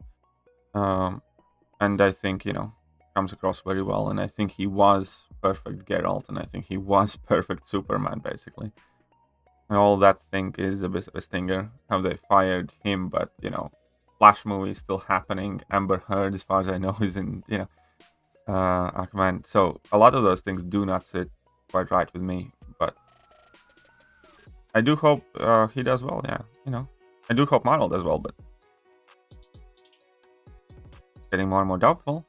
And I think, you know, comes across very well. And I think he was perfect Geralt, and I think he was perfect Superman, basically. And all that thing is a bit of a stinger, how they fired him, but, you know, Flash movie is still happening. Amber Heard, as far as I know, is in, you know, Aquaman. So a lot of those things do not sit quite right with me, but I do hope he does well, yeah, you know. I do hope Marvel does well, but getting more and more doubtful.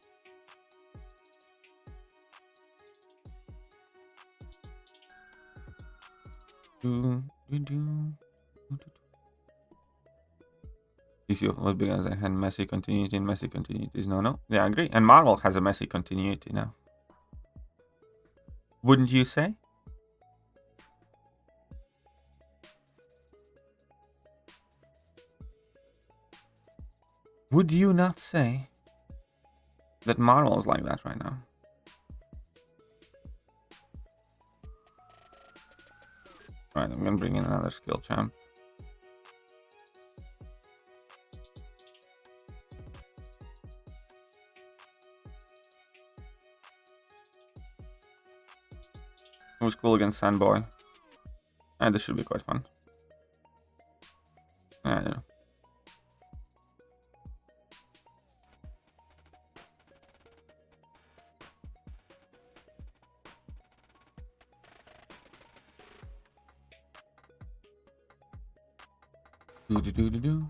DC was big as I had messy continuity, and messy continuity is no. Yeah, I agree. And Marvel has a messy continuity now. Wouldn't you say? Would you not say that Marvel is like that right now? Right, I'm gonna bring in another skill champ. Who's cool against Sandboy? And this should be quite fun. I don't know. Do.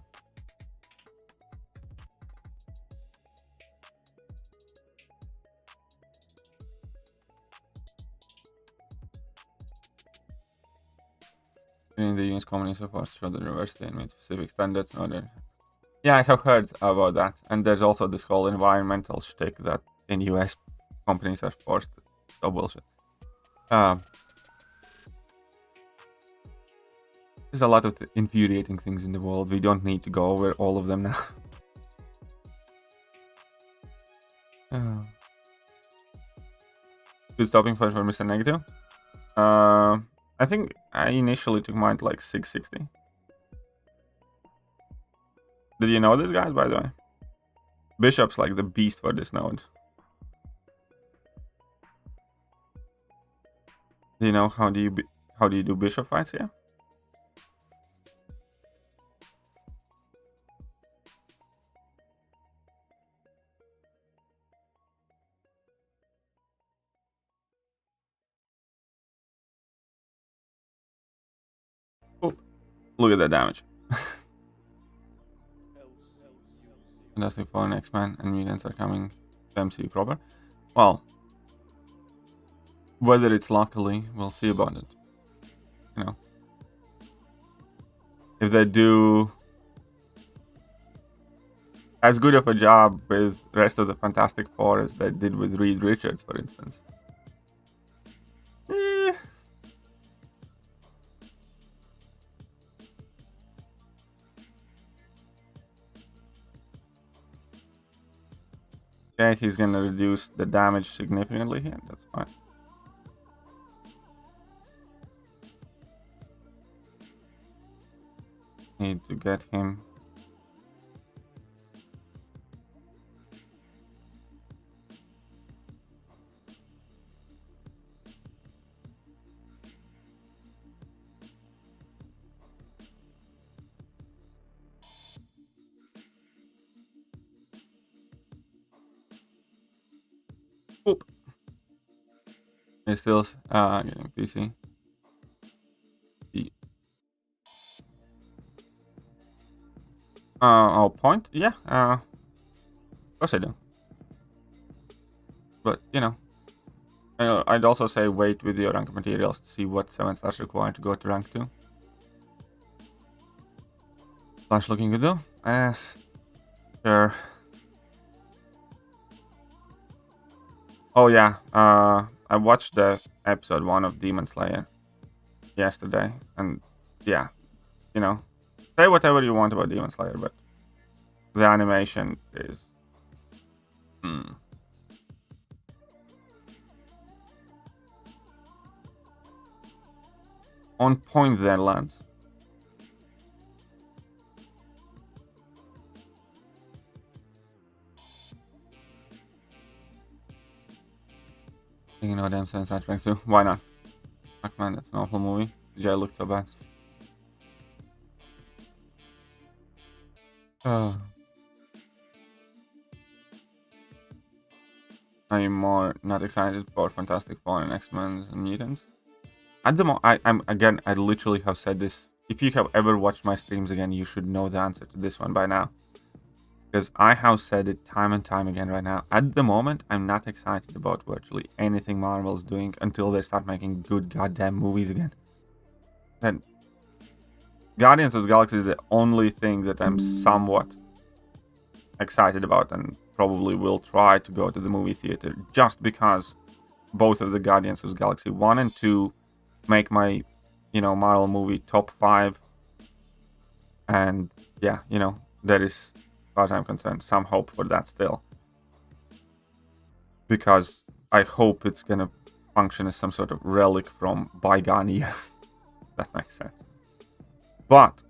In the union's company so far show the diversity and meet specific standards. Yeah, I have heard about that. And there's also this whole environmental shtick that in US companies are forced. So bullshit. There's a lot of infuriating things in the world. We don't need to go over all of them now. Good stopping point for Mr. Negative. I think I initially took mine to like 660. Did you know this, guys, by the way? Bishop's like the beast for this node. Do you know how do you do bishop fights here? Oh, look at that damage. Fantastic for X-Men and mutants are coming to MCU proper. Well, whether it's luckily, we'll see about it. You know, if they do as good of a job with the rest of the Fantastic Four as they did with Reed Richards, for instance. Okay, he's gonna reduce the damage significantly here. That's fine. Need to get him. Oop. He's still getting PC. Oh, point? Yeah, of course I do. But, you know, I'd also say wait with your rank materials to see what 7 stars required to go to rank 2. Flash looking good though. Sure. Oh yeah, I watched the episode 1 of Demon Slayer yesterday, and yeah, you know, say whatever you want about Demon Slayer, but the animation is on point there, lads. You know, damn sense rank 2. Why not? Fuck man, that's an awful movie. CGI looked so bad. I'm more not excited for Fantastic Four and X-Men and Mutants. At the moment, I literally have said this. If you have ever watched my streams again, you should know the answer to this one by now. Because I have said it time and time again right now. At the moment, I'm not excited about virtually anything Marvel's doing until they start making good goddamn movies again. Then Guardians of the Galaxy is the only thing that I'm somewhat excited about and probably will try to go to the movie theater just because both of the Guardians of the Galaxy 1 and 2 make my, you know, Marvel movie top 5. And yeah, you know, there is far as I'm concerned, some hope for that still. Because I hope it's gonna function as some sort of relic from bygone year. That makes sense. But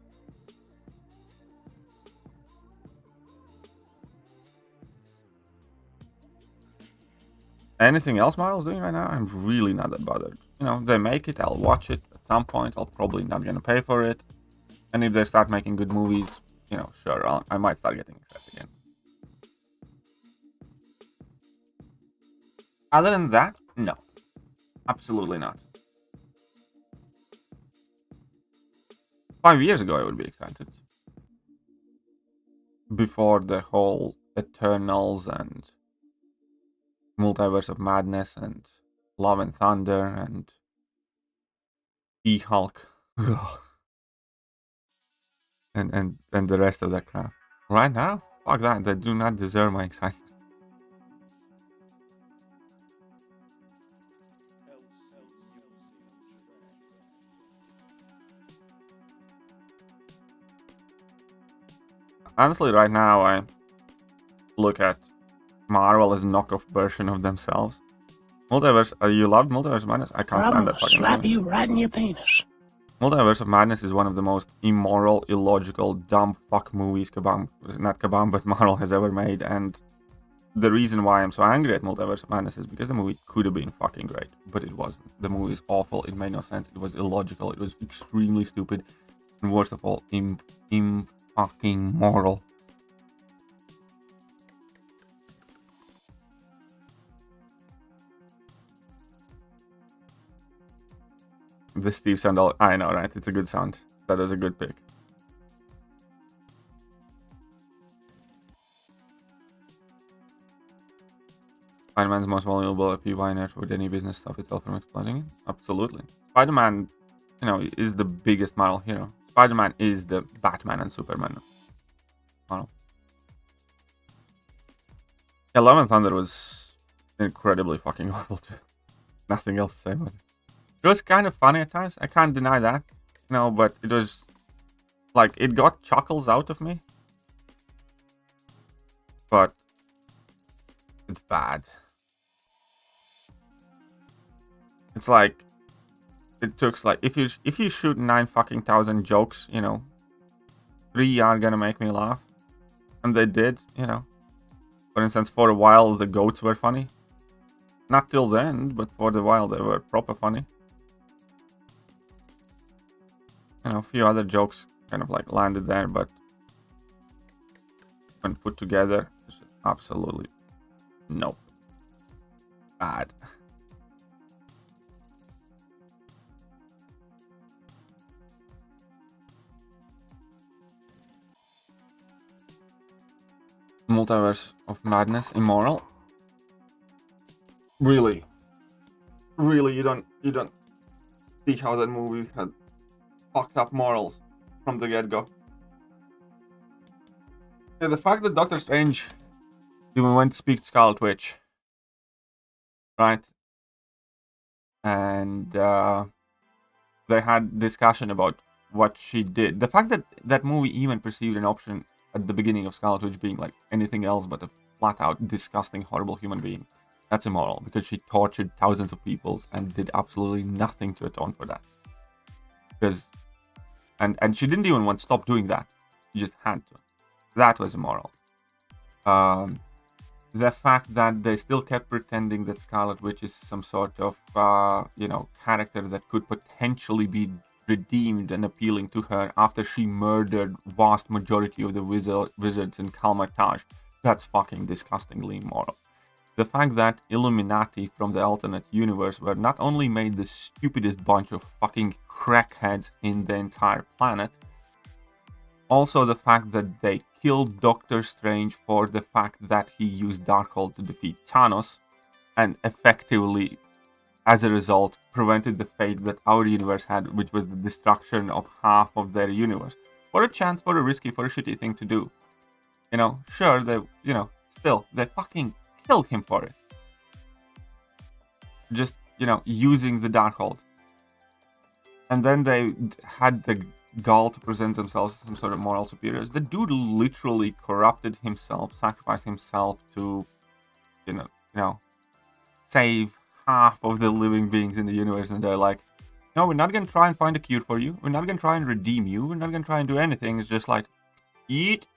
anything else Marvel's doing right now, I'm really not that bothered. You know, they make it, I'll watch it at some point. I'll probably not gonna pay for it. And if they start making good movies, you know, sure, I might start getting excited again. Other than that, no. Absolutely not. 5 years ago, I would be excited. Before the whole Eternals and Multiverse of Madness and Love and Thunder and She-Hulk. and the rest of that crap. Right now, fuck that. They do not deserve my excitement. Honestly, right now, I look at Marvel as a knockoff version of themselves. Multiverse, you loved Multiverse of Madness? I can't stand that fucking slap movie. you right in your penis. Multiverse of Madness is one of the most immoral, illogical, dumb fuck movies but Marvel has ever made, and the reason why I'm so angry at Multiverse of Madness is because the movie could have been fucking great, but it wasn't. The movie is awful, it made no sense, it was illogical, it was extremely stupid, and worst of all, fucking moral. The Steve Sandal, I know, right? It's a good sound. That is a good pick. Spider-Man's most valuable IP. Why not would any business stop itself from exploiting it? Absolutely. Spider-Man, you know, is the biggest Marvel hero. Spider-Man is the Batman and Superman. Marvel. Yeah, Love and Thunder was incredibly fucking horrible too. Nothing else to say about it. It was kind of funny at times. I can't deny that. You know, but it was like it got chuckles out of me. But it's bad. It's like it took like if you shoot 9,000 jokes, you know, 3 are gonna make me laugh. And they did, you know. For instance, for a while the goats were funny. Not till then, but for the while they were proper funny. You know, a few other jokes kind of like landed there, but when put together, it's just absolutely nope. Bad. Multiverse of Madness, immoral. Really, you don't see how that movie had fucked up morals from the get-go. Yeah, the fact that Doctor Strange even went to speak to Scarlet Witch, right? And they had discussion about what she did. The fact that that movie even perceived an option at the beginning of Scarlet Witch being like anything else but a flat-out disgusting, horrible human being, that's immoral because she tortured thousands of people and did absolutely nothing to atone for that. Because and she didn't even want to stop doing that. She just had to. That was immoral. The fact that they still kept pretending that Scarlet Witch is some sort of, you know, character that could potentially be redeemed and appealing to her after she murdered vast majority of the wizards in Kalmartaj, that's fucking disgustingly immoral. The fact that Illuminati from the alternate universe were not only made the stupidest bunch of fucking crackheads in the entire planet, also the fact that they killed Doctor Strange for the fact that he used Darkhold to defeat Thanos, and effectively, as a result, prevented the fate that our universe had, which was the destruction of half of their universe. For a chance, for a risky, for a shitty thing to do. You know, sure, they, you know, still, they fucking killed him for it. Just, you know, using the Darkhold. And then they had the gall to present themselves as some sort of moral superiors. The dude literally corrupted himself, sacrificed himself to, you know, save half of the living beings in the universe, and they're like, no, we're not gonna try and find a cure for you. We're not gonna try and redeem you. We're not gonna try and do anything. It's just like, eat,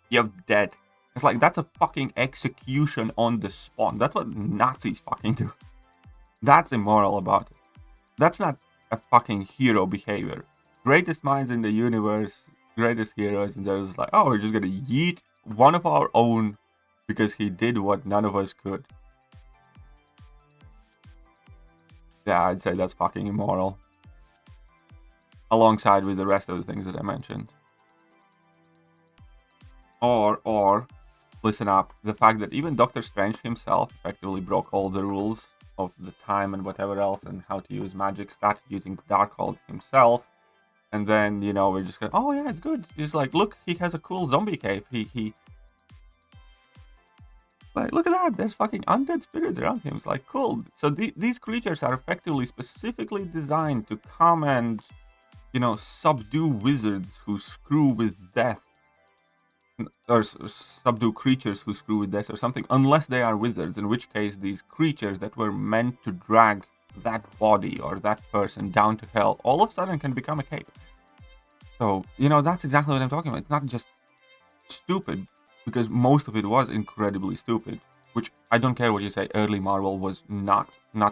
you're dead. It's like, that's a fucking execution on the spot. That's what Nazis fucking do. That's immoral about it. That's not a fucking hero behavior. Greatest minds in the universe, greatest heroes, and they're just like, oh, we're just gonna yeet one of our own because he did what none of us could. Yeah, I'd say that's fucking immoral. Alongside with the rest of the things that I mentioned. Or, listen up, the fact that even Doctor Strange himself effectively broke all the rules of the time and whatever else, and how to use magic, started using Darkhold himself, and then, you know, we're just going, oh yeah, it's good. He's like, look, he has a cool zombie cave. He like, look at that, there's fucking undead spirits around him. It's like, cool. So these creatures are effectively specifically designed to come and, you know, subdue wizards who screw with death. Or subdue creatures who screw with death or something, unless they are wizards, in which case these creatures that were meant to drag that body or that person down to hell all of a sudden can become a cave. So, you know, that's exactly what I'm talking about. It's not just stupid, because most of it was incredibly stupid, which I don't care what you say, early Marvel was not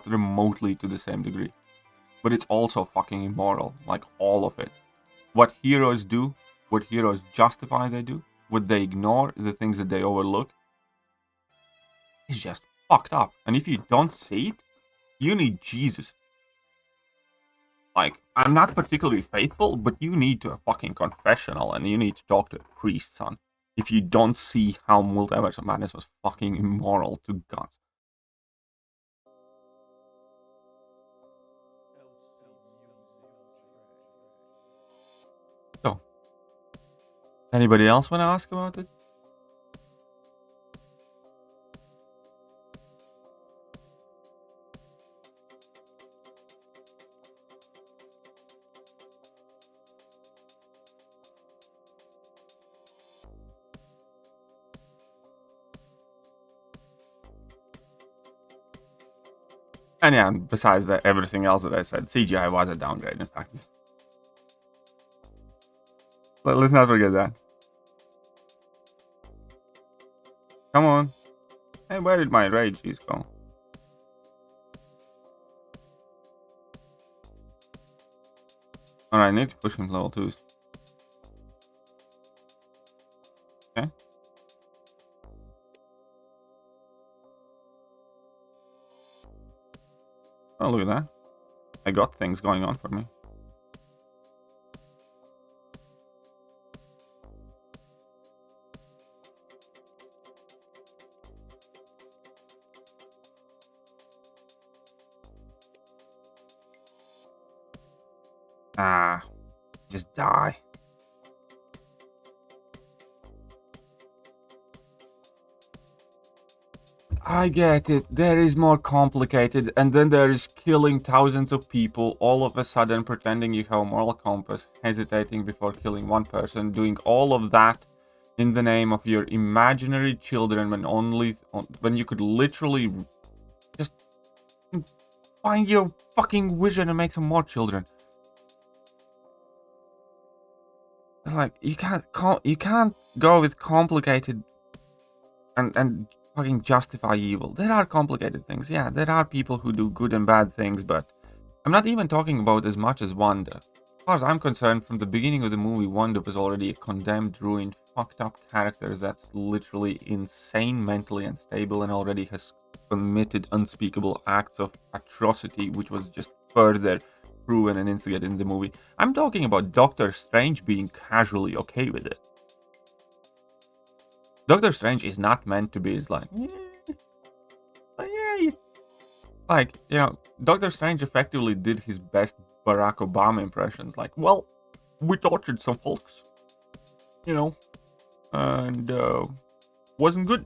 remotely to the same degree. But it's also fucking immoral, like all of it. What heroes do, what heroes justify they do, what they ignore, the things that they overlook, is just fucked up. And if you don't see it, you need Jesus. Like, I'm not particularly faithful, but you need to a fucking confessional and you need to talk to a priest, son. If you don't see how Multiverse of Madness was fucking immoral to gods. So, anybody else want to ask about it? And yeah, besides that, everything else that I said, CGI was a downgrade, in fact. But let's not forget that. Come on. Hey, where did my rage juice go? Alright, I need to push him level 2s. Okay. Oh, look at that. I got things going on for me. Just die. I get it. There is more complicated, and then there is killing thousands of people all of a sudden, pretending you have a moral compass, hesitating before killing one person, doing all of that in the name of your imaginary children, when you could literally just find your fucking vision and make some more children. It's like, you can't go with complicated and fucking justify evil. There are complicated things, yeah, there are people who do good and bad things, but I'm not even talking about as much as Wanda. As far as I'm concerned, from the beginning of the movie, Wanda was already a condemned, ruined, fucked up character that's literally insane, mentally unstable, and already has committed unspeakable acts of atrocity, which was just further proven and instigated in the movie. I'm talking about Doctor Strange being casually okay with it. Doctor Strange is not meant to be like, like, you know, Doctor Strange effectively did his best Barack Obama impressions. Like, well, we tortured some folks, you know, and wasn't good.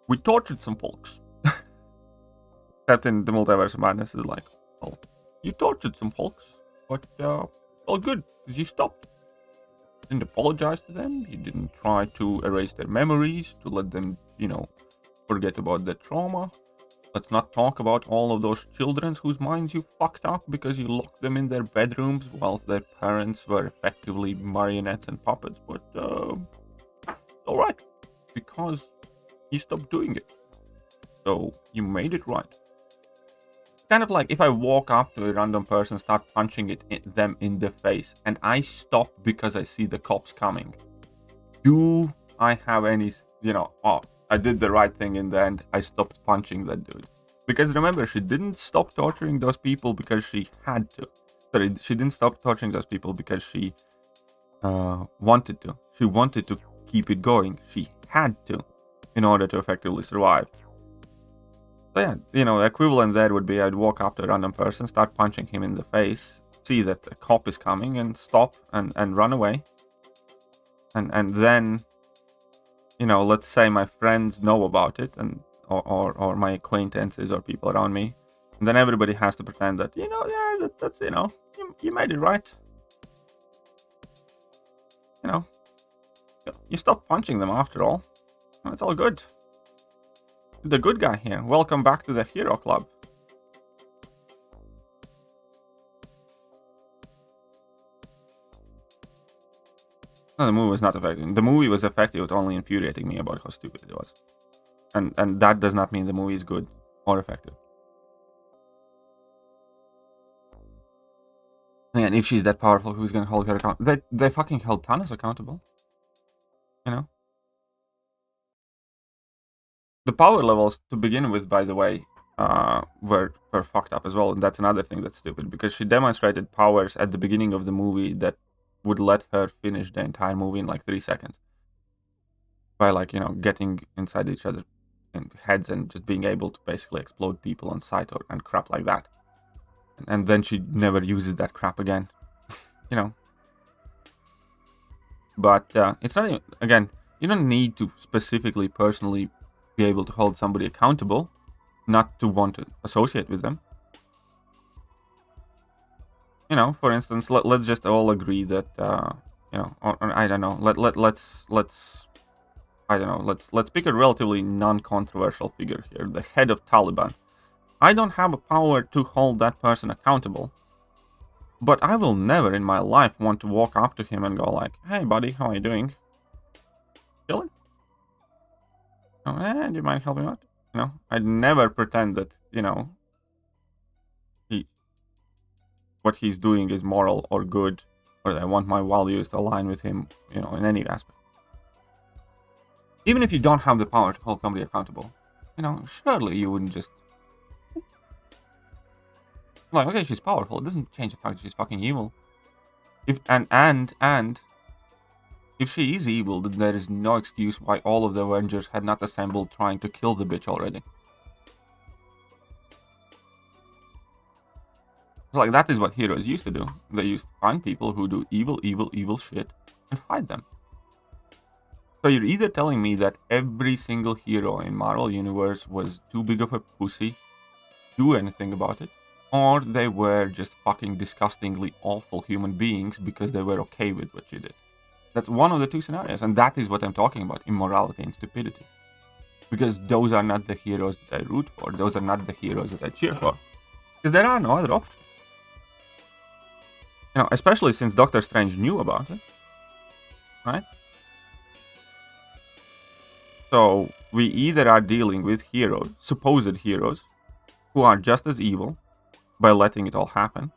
We tortured some folks. Except in the Multiverse of Madness is like, well, you tortured some folks, but all good, because you stopped. Didn't apologize to them. You didn't try to erase their memories, to let them, forget about their trauma. Let's not talk about all of those children whose minds you fucked up because you locked them in their bedrooms whilst their parents were effectively marionettes and puppets. But, alright. Because you stopped doing it. So, you made it right. Kind of like if I walk up to a random person, start punching them in the face, and I stop because I see the cops coming. Do I have any, I did the right thing in the end. I stopped punching that dude. Because remember, she didn't stop torturing those people because she had to. Sorry, she didn't stop torturing those people because she wanted to. She wanted to keep it going. She had to in order to effectively survive. So yeah, the equivalent there would be I'd walk up to a random person, start punching him in the face, see that a cop is coming and stop and run away. And then, let's say my friends know about it and or my acquaintances or people around me. And then everybody has to pretend that, that's you made it right. You stopped punching them after all. It's all good. The good guy here. Welcome back to the hero club. No, the movie was not effective. The movie was effective, only infuriating me about how stupid it was. And that does not mean the movie is good or effective. And if she's that powerful, who's gonna hold her accountable? They fucking held Thanos accountable. The power levels to begin with, by the way, were fucked up as well. And that's another thing that's stupid, because she demonstrated powers at the beginning of the movie that would let her finish the entire movie in like 3 seconds. By getting inside each other's heads and just being able to basically explode people on sight and crap like that. And then she never uses that crap again. But it's not even, again, you don't need to specifically, personally be able to hold somebody accountable, not to want to associate with them. For instance, let's just all agree that or I don't know, let's pick a relatively non-controversial figure here, the head of Taliban. I don't have a power to hold that person accountable, but I will never in my life want to walk up to him and go like, "Hey buddy, how are you doing? Chilling? Do you mind helping out?" I'd never pretend that, what he's doing is moral or good, or that I want my values to align with him, in any aspect. Even if you don't have the power to hold somebody accountable, surely you wouldn't just... Like, okay, she's powerful. It doesn't change the fact that she's fucking evil. If she is evil, then there is no excuse why all of the Avengers had not assembled trying to kill the bitch already. It's like, that is what heroes used to do. They used to find people who do evil shit and fight them. So you're either telling me that every single hero in Marvel Universe was too big of a pussy to do anything about it, or they were just fucking disgustingly awful human beings because they were okay with what you did. That's one of the two scenarios, and that is what I'm talking about, immorality and stupidity. Because those are not the heroes that I root for, those are not the heroes that I cheer for. Because there are no other options. Especially since Doctor Strange knew about it. Right? So, we either are dealing with heroes, supposed heroes, who are just as evil by letting it all happen,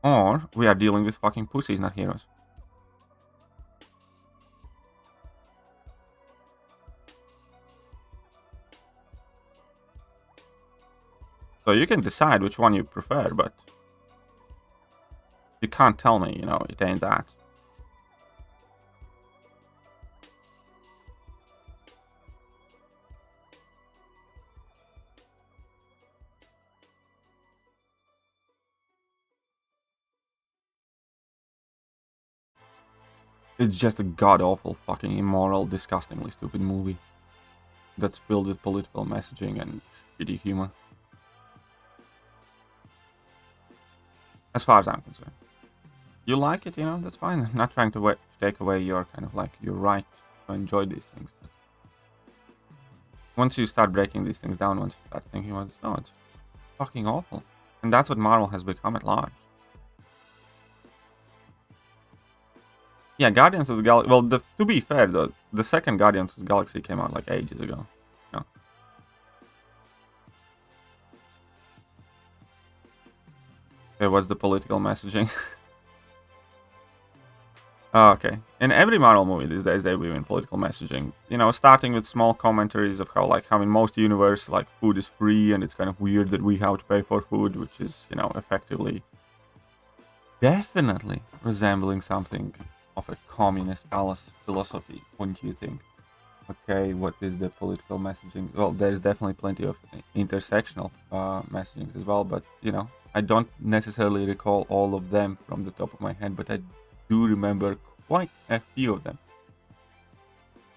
or we are dealing with fucking pussies, not heroes. So you can decide which one you prefer, but you can't tell me, it ain't that. It's just a god-awful, fucking immoral, disgustingly stupid movie that's filled with political messaging and shitty humor. As far as I'm concerned. you like it, you know, that's fine. I'm not trying to take away your kind of like your right to enjoy these things. But once you start breaking these things down, once you start thinking about this, no, it's fucking awful. And that's what Marvel has become at large. Yeah, Guardians of the Galaxy. Well, to be fair, though, the second Guardians of the Galaxy came out like ages ago. No. It was the political messaging. Oh, okay. In every Marvel movie these days, they weave in political messaging. You know, starting with small commentaries of how, like, how in most universe, like, food is free, and it's kind of weird that we have to pay for food, which is, you know, effectively, definitely resembling something of a communist philosophy, wouldn't you think? Okay, what is the political messaging? Well, there's definitely plenty of intersectional messagings as well, but, you know, I don't necessarily recall all of them from the top of my head, but I do remember quite a few of them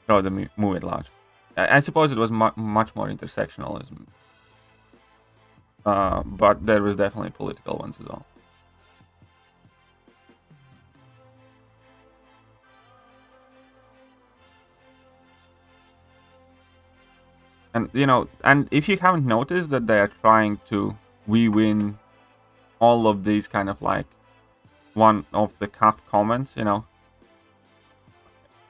throughout the movie at large. I suppose it was much more intersectionalism, but there was definitely political ones as well. And, you know, and if you haven't noticed that they are trying to weave in all of these kind of like one of the cut comments, you know,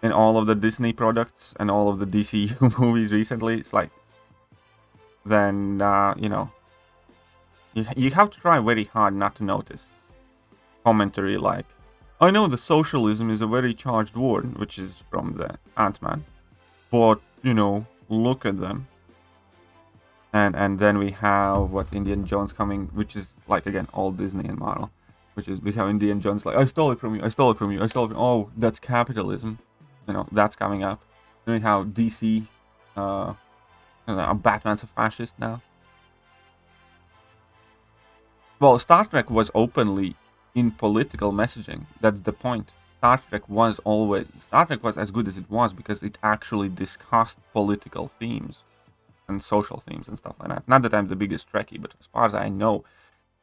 in all of the Disney products and all of the DCU movies recently, it's like, then, you know, you have to try very hard not to notice commentary like, I know the socialism is a very charged word, which is from the Ant-Man, but, you know, look at them. And then we have what Indiana Jones coming, which is like, again, all Disney and Marvel, which is we have Indiana Jones like, I stole it from you, I stole it from you, I stole it from you. Oh, that's capitalism. You know, that's coming up. Then we have DC, Batman's a fascist now. Well, Star Trek was openly in political messaging. That's the point. Star Trek was as good as it was because it actually discussed political themes and social themes and stuff like that. Not that I'm the biggest Trekkie, but as far as I know,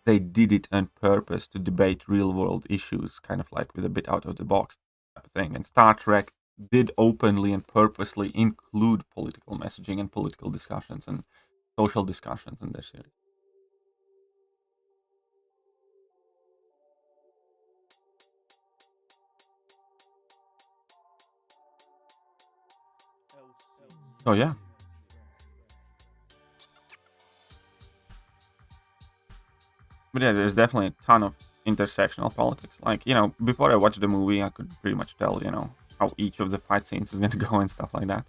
they did it on purpose to debate real-world issues, kind of like with a bit out of the box type of thing. And Star Trek did openly and purposely include political messaging and political discussions and social discussions in their series. Oh yeah. But yeah, there's definitely a ton of intersectional politics. Like, you know, before I watched the movie, I could pretty much tell, you know, how each of the fight scenes is going to go and stuff like that.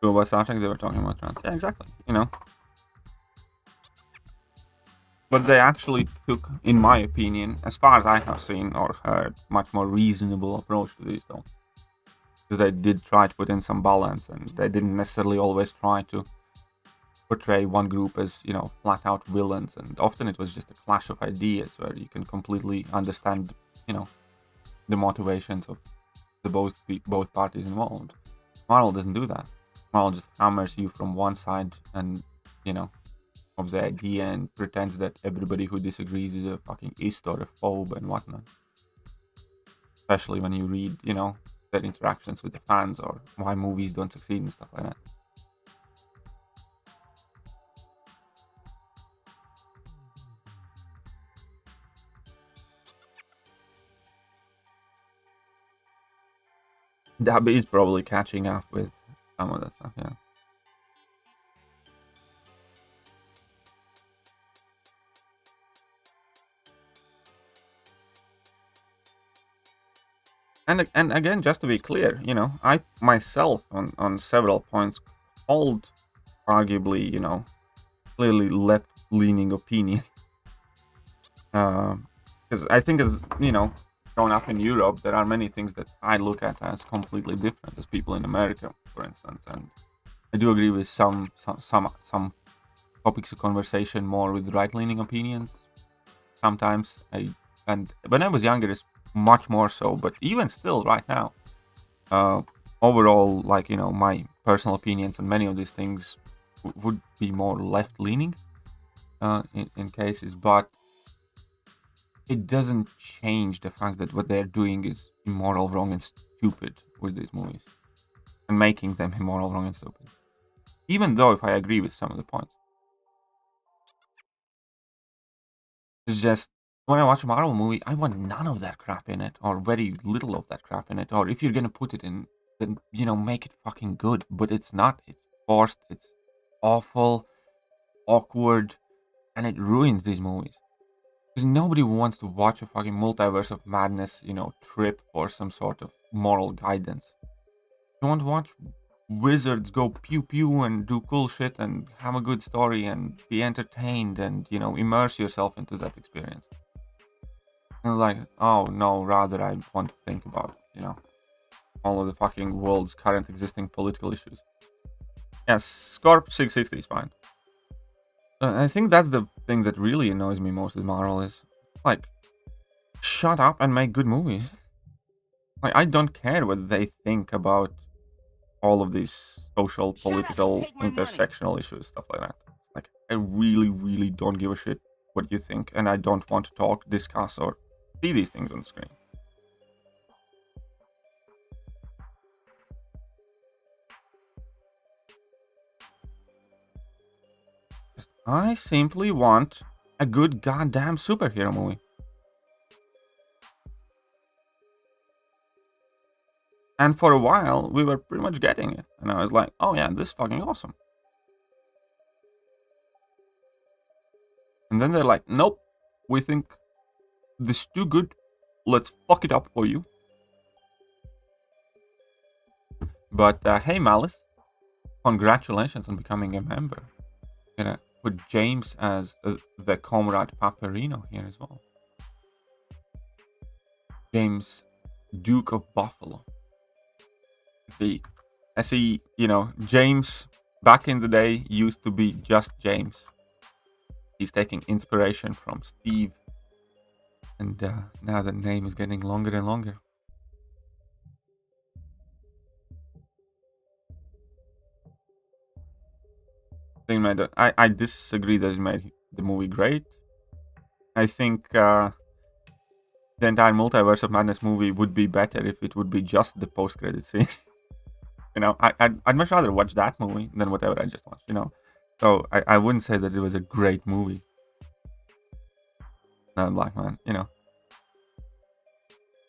So about Star Trek, they were talking about trans. Yeah, exactly. You know. But they actually took, in my opinion, as far as I have seen or heard, much more reasonable approach to this, though. Because they did try to put in some balance, and they didn't necessarily always try to portray one group as, you know, flat-out villains. And often it was just a clash of ideas where you can completely understand, you know, the motivations of the both parties involved. Marvel doesn't do that. Marvel just hammers you from one side and, you know, of the idea and pretends that everybody who disagrees is a fucking ist or a phobe and whatnot. Especially when you read, you know, their interactions with the fans or why movies don't succeed and stuff like that. Dabby is probably catching up with some of that stuff, yeah. And again, just to be clear, you know, I myself on several points hold arguably, you know, clearly left-leaning opinion. Because I think, as you know, growing up in Europe, there are many things that I look at as completely different as people in America, for instance. And I do agree with some topics of conversation more with right-leaning opinions. Sometimes and when I was younger, it's much more so. But even still, right now, Overall, like, you know, my personal opinions on many of these things would be more left-leaning in cases, but it doesn't change the fact that what they're doing is immoral, wrong, and stupid with these movies, and making them immoral, wrong, and stupid. Even though if I agree with some of the points, it's just when I watch a Marvel movie, I want none of that crap in it, or very little of that crap in it. Or if you're gonna put it in, then, you know, make it fucking good. But it's not. It's forced. It's awful, awkward, and it ruins these movies. Because nobody wants to watch a fucking multiverse of madness, you know, trip for some sort of moral guidance. You want to watch wizards go pew pew and do cool shit and have a good story and be entertained and, you know, immerse yourself into that experience. And like, oh no, rather I want to think about, you know, all of the fucking world's current existing political issues. Yes, Scorp 660 is fine. I think that's the thing that really annoys me most with Marvel is, like, shut up and make good movies. Like, I don't care what they think about all of these social, political, intersectional issues, stuff like that. Like, I really, really don't give a shit what you think, and I don't want to talk, discuss, or see these things on screen. I simply want a good goddamn superhero movie. And for a while, we were pretty much getting it. And I was like, oh yeah, this is fucking awesome. And then they're like, nope, we think this is too good. Let's fuck it up for you. But hey, Malice, congratulations on becoming a member. Gonna put James as the Comrade Paperino here as well. James, Duke of Buffalo. I see, you know, James back in the day used to be just James. He's taking inspiration from Steve. And now the name is getting longer and longer. I disagree that it made the movie great. I think the entire Multiverse of Madness movie would be better if it would be just the post-credit scene. You know, I'd much rather watch that movie than whatever I just watched, you know. So I wouldn't say that it was a great movie. Black Man, you know.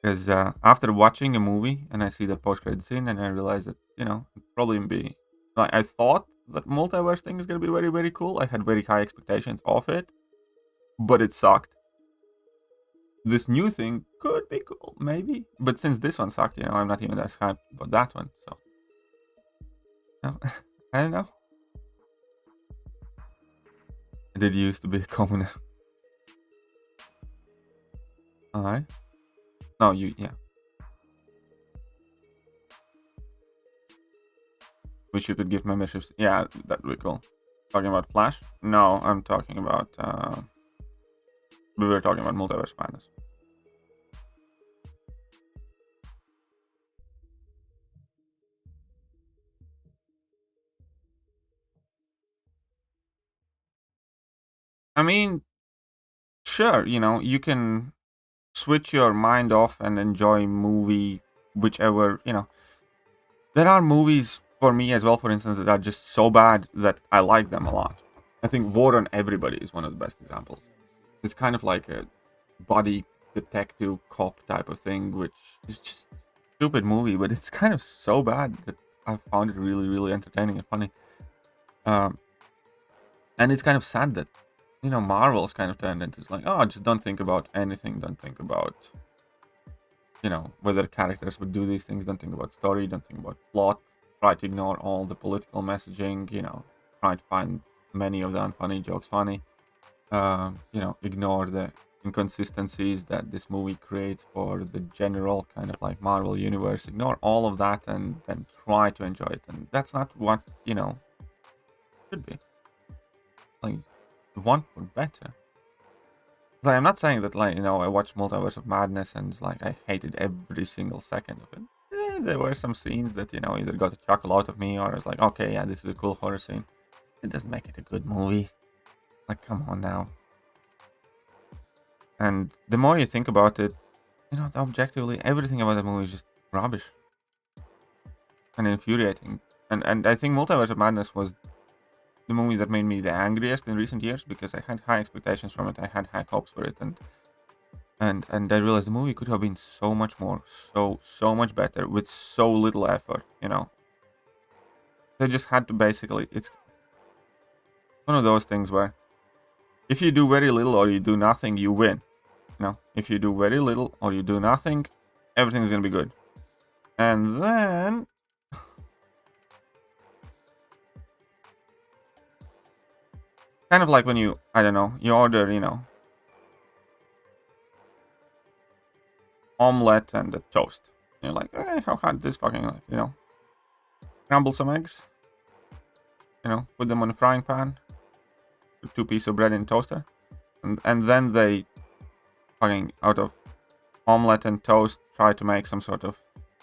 Because after watching a movie and I see the post-credit scene and I realize that, you know, it'd probably be... Like, I thought that multiverse thing is going to be very, very cool. I had very high expectations of it. But it sucked. This new thing could be cool, maybe. But since this one sucked, you know, I'm not even that hyped about that one, so... No, I don't know. I did used to be a commoner. Alright. No, yeah. Wish you could give memberships. Yeah, that would be cool. Talking about Flash? No, I'm talking about, we were talking about Multiverse Madness. I mean, sure, you know, you can switch your mind off and enjoy movie, whichever, you know. There are movies for me as well, for instance, that are just so bad that I like them a lot. I think War on Everybody is one of the best examples. It's kind of like a buddy detective cop type of thing, which is just a stupid movie, but it's kind of so bad that I found it really, really entertaining and funny. And it's kind of sad that, you know, Marvel's kind of turned into like, oh, just don't think about anything. Don't think about, you know, whether characters would do these things. Don't think about story. Don't think about plot. Try to ignore all the political messaging. You know, try to find many of the unfunny jokes funny. You know, ignore the inconsistencies that this movie creates for the general kind of like Marvel universe. Ignore all of that and then try to enjoy it. And that's not what, you know, should be. Like, want for better. Like, I'm not saying that, like, you know, I watched Multiverse of Madness and it's like I hated every single second of it. there were some scenes that, you know, either got a chuckle out of me or I was like, okay, yeah, this is a cool horror scene. It doesn't make it a good movie. Like, come on now. And the more you think about it, you know, objectively, everything about the movie is just rubbish. And infuriating. And I think Multiverse of Madness was the movie that made me the angriest in recent years because I had high expectations from it. I had high hopes for it. And I realized the movie could have been so much more, so much better with so little effort, you know. They just had to basically, it's one of those things where if you do very little or you do nothing, you win. You know, if you do very little or you do nothing, everything's gonna be good. And then kind of like when you, I don't know, you order, you know, omelette and a toast. You're like, how hard this fucking, you know, scramble some eggs, you know, put them on a frying pan, put 2 pieces of bread in a toaster, and then they fucking out of omelette and toast try to make some sort of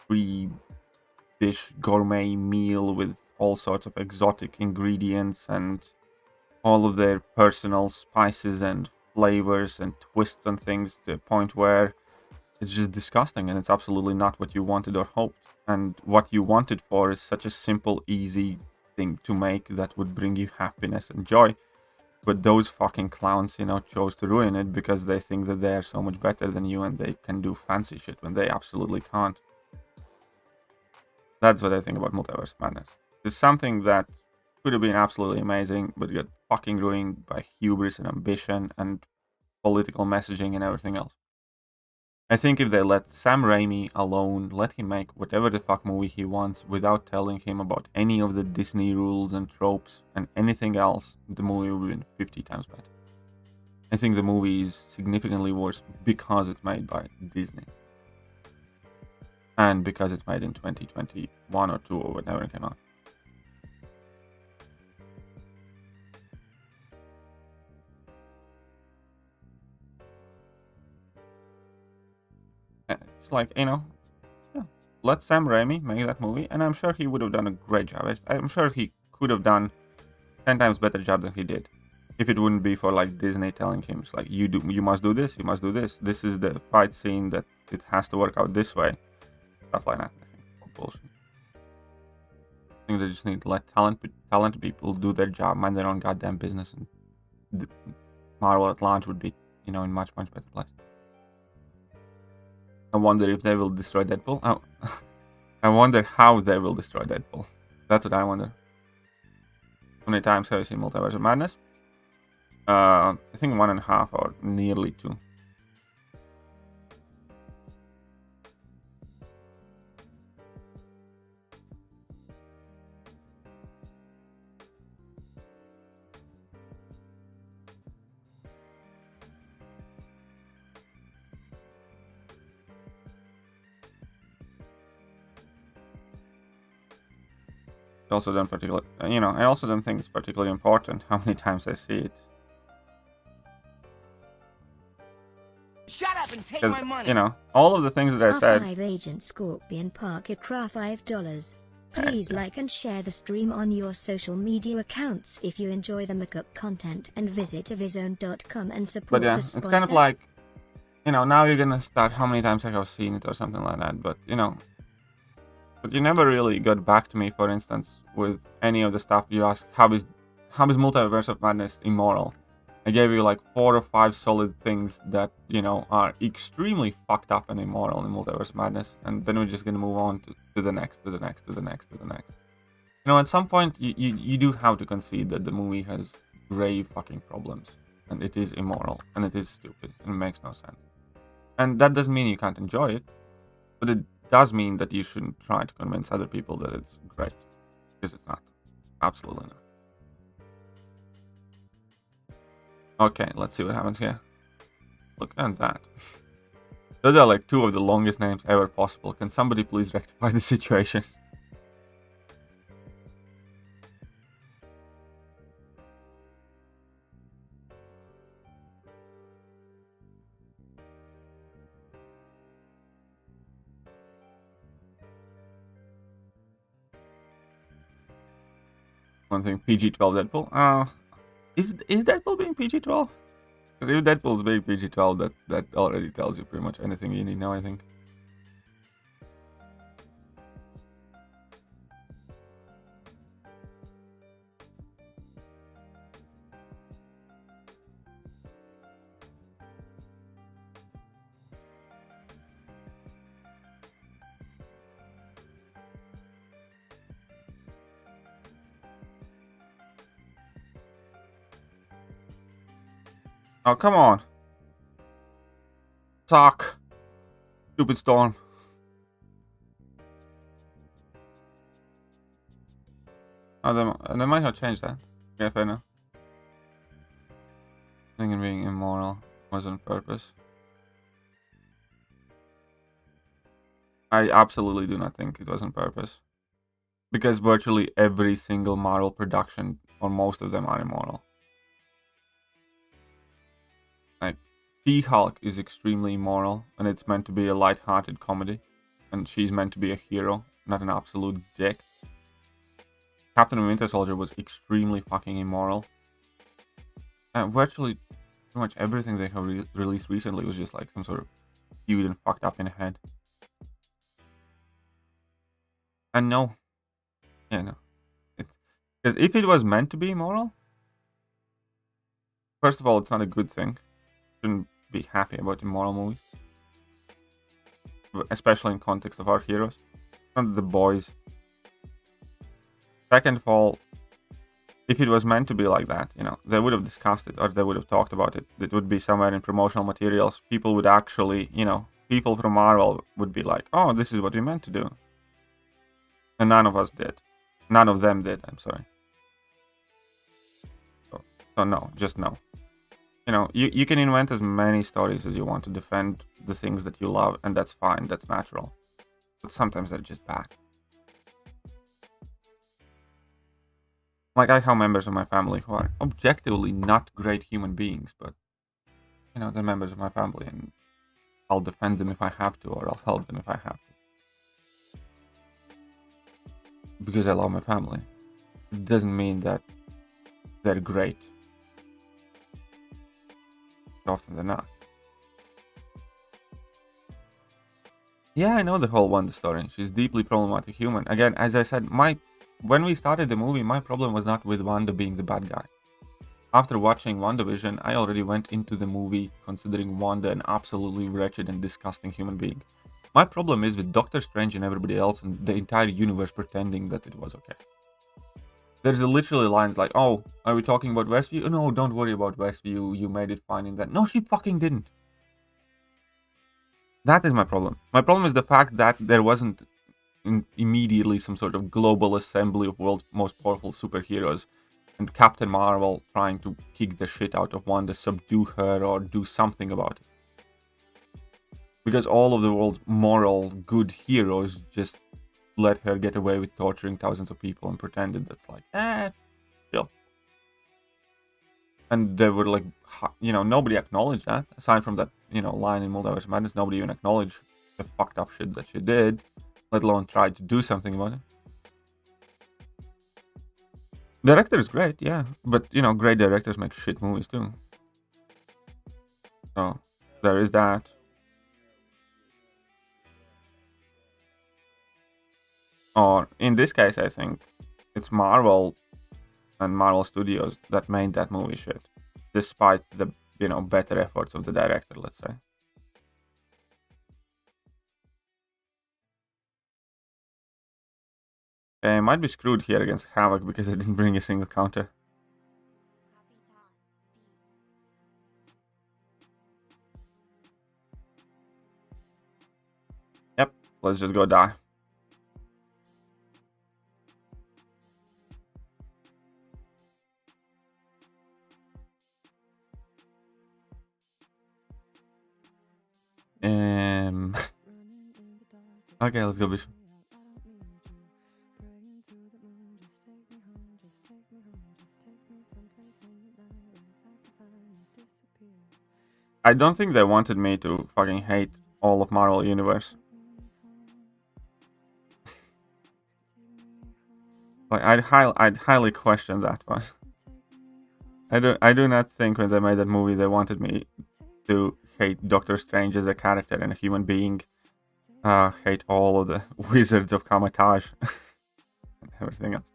3-dish gourmet meal with all sorts of exotic ingredients and all of their personal spices and flavors and twists on things to a point where it's just disgusting and it's absolutely not what you wanted or hoped. And what you wanted for is such a simple, easy thing to make that would bring you happiness and joy. But those fucking clowns, you know, chose to ruin it because they think that they are so much better than you and they can do fancy shit when they absolutely can't. That's what I think about Multiverse of Madness. It's something that could have been absolutely amazing, but got fucking ruined by hubris and ambition and political messaging and everything else. I think if they let Sam Raimi alone, let him make whatever the fuck movie he wants without telling him about any of the Disney rules and tropes and anything else, the movie would have been 50 times better. I think the movie is significantly worse because it's made by Disney. And because it's made in 2021 or 2 or whatever it came out. It's like, you know, yeah, let Sam Raimi make that movie, and I'm sure he would have done a great job. I'm sure he could have done 10 times better job than he did, if it wouldn't be for like Disney telling him, it's like, you must do this, you must do this. This is the fight scene that it has to work out this way, stuff like that. I think bullshit. I think they just need to let talented people do their job, mind their own goddamn business, and Marvel at launch would be, you know, in much better place. I wonder if they will destroy Deadpool. Oh, I wonder how they will destroy Deadpool. That's what I wonder. How many times have I seen Multiverse of Madness? I think 1.5 or nearly 2. I also don't I also don't think it's particularly important how many times I see it. Shut up and take my money. You know, all of the things that I said. R5 Agent Scorpion Parker Cra $5. Please like and share the stream on your social media accounts if you enjoy the MCOC content, and visit evizone.com and support But yeah, the it's sponsor. kind of like, you know, now you're gonna start how many times I have seen it or something like that. But you know, but you never really got back to me, for instance, with any of the stuff you asked. How is Multiverse of Madness immoral? I gave you like 4 or 5 solid things that, you know, are extremely fucked up and immoral in Multiverse of Madness, and then we're just gonna move on to the next. You know, at some point you do have to concede that the movie has grave fucking problems, and it is immoral, and it is stupid, and it makes no sense. And that doesn't mean you can't enjoy it, but it does mean that you shouldn't try to convince other people that it's great, because it's not. Absolutely not. Okay, let's see what happens here. Look at that. Those are like 2 of the longest names ever possible. Can somebody please rectify the situation? One thing, PG-12 Deadpool. Is Deadpool being PG-12? Because if Deadpool's being PG-12, that already tells you pretty much anything you need to know, I think. Oh, come on. Suck. Stupid storm. Oh, they might have changed that. Yeah, fair enough. Thinking being immoral was on purpose. I absolutely do not think it was on purpose. Because virtually every single Marvel production, or most of them, are immoral. Like, She-Hulk is extremely immoral, and it's meant to be a light-hearted comedy. And she's meant to be a hero, not an absolute dick. Captain and Winter Soldier was extremely fucking immoral. And virtually pretty much everything they have released recently was just like some sort of skewed and fucked up in the head. And no. Yeah, no. Because if it was meant to be immoral, first of all, it's not a good thing. Shouldn't be happy about immoral movies. Especially in context of our heroes. Not the boys. Second of all, if it was meant to be like that, you know, they would have discussed it or they would have talked about it. It would be somewhere in promotional materials. People would actually, you know, people from Marvel would be like, oh, this is what we meant to do. And none of us did. None of them did, I'm sorry. So no, just no. You know, you can invent as many stories as you want to defend the things that you love, and that's fine, that's natural. But sometimes they're just bad. Like, I have members of my family who are objectively not great human beings, but, you know, they're members of my family, and I'll defend them if I have to, or I'll help them if I have to. Because I love my family. It doesn't mean that they're great. Often they're not. Yeah, I know the whole Wanda story. She's deeply problematic human. Again, as I said, when we started the movie, my problem was not with Wanda being the bad guy. After watching WandaVision, I already went into the movie considering Wanda an absolutely wretched and disgusting human being. My problem is with Doctor Strange and everybody else and the entire universe pretending that it was okay. There's literally lines like, oh, are we talking about Westview? No, don't worry about Westview. You made it fine in that. No, she fucking didn't. That is my problem. My problem is the fact that there wasn't immediately some sort of global assembly of world's most powerful superheroes and Captain Marvel trying to kick the shit out of Wanda, subdue her, or do something about it. Because all of the world's moral, good heroes just let her get away with torturing thousands of people and pretended that's like, chill. And they were like, you know, nobody acknowledged that. Aside from that, you know, line in Multiverse Madness, nobody even acknowledged the fucked up shit that she did, let alone tried to do something about it. Director is great, yeah. But, you know, great directors make shit movies too. So, there is that. Or, in this case, I think it's Marvel and Marvel Studios that made that movie shit. Despite the, you know, better efforts of the director, let's say. Okay, I might be screwed here against Havoc because I didn't bring a single counter. Yep, let's just go die. Okay, let's go Bishop. I don't think they wanted me to fucking hate all of Marvel Universe. Like I'd highly question that one. I do not think when they made that movie they wanted me to hate Doctor Strange as a character and a human being. Hate all of the wizards of Kamatage and everything else.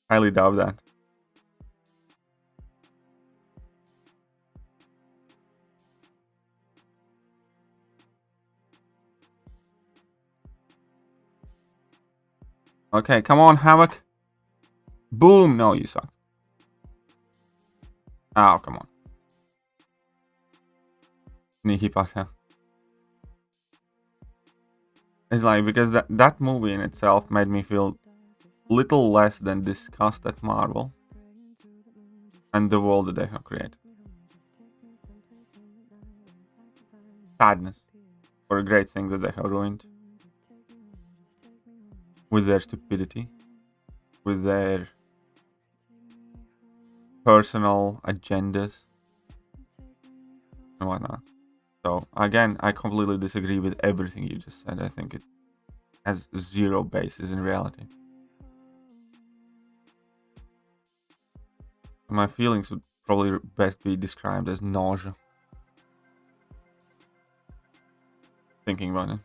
Highly doubt that. Okay, come on, Havoc. Boom! No, you suck. Oh, come on. Nihipata. It's like, because that movie in itself made me feel little less than disgust at Marvel and the world that they have created. Sadness for a great thing that they have ruined. With their stupidity. With their personal agendas. And whatnot. So, again, I completely disagree with everything you just said. I think it has zero basis in reality. My feelings would probably best be described as nausea. Thinking about it.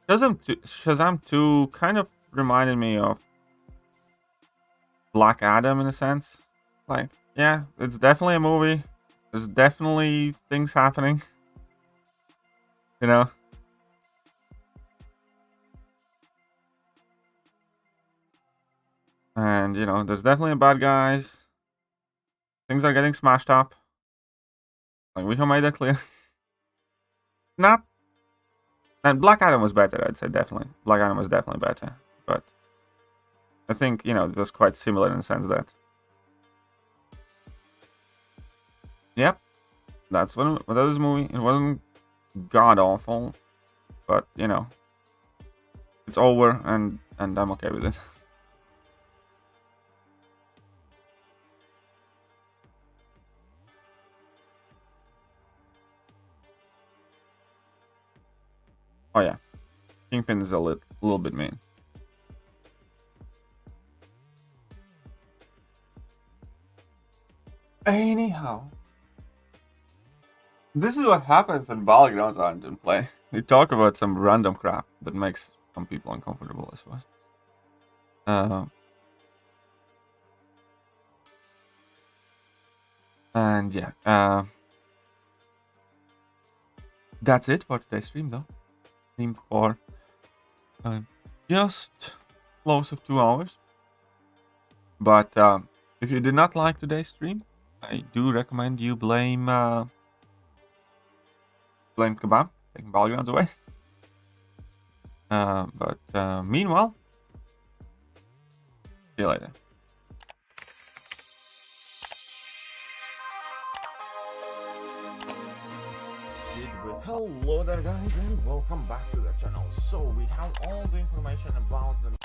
Shazam 2 kind of reminded me of Black Adam in a sense. Like, yeah, it's definitely a movie. There's definitely things happening. You know? And, you know, there's definitely bad guys. Things are getting smashed up. Like, we have made that clear. Not... And Black Adam was better, I'd say, definitely. Black Adam was definitely better. But I think, you know, it was quite similar in the sense that... Yep. That's what that was a movie. It wasn't god-awful. But, you know... It's over, and I'm okay with it. Oh yeah, Kingpin is a little bit mean. Anyhow, this is what happens when battlegrounds aren't in play. You talk about some random crap that makes some people uncomfortable, I suppose. And yeah, that's it for today's stream, though. Stream for just close of 2 hours. But if you did not like today's stream, I do recommend you blame Kebab, taking battlegrounds away. But meanwhile, see you later. Hello there guys, and welcome back to the channel. So we have all the information about the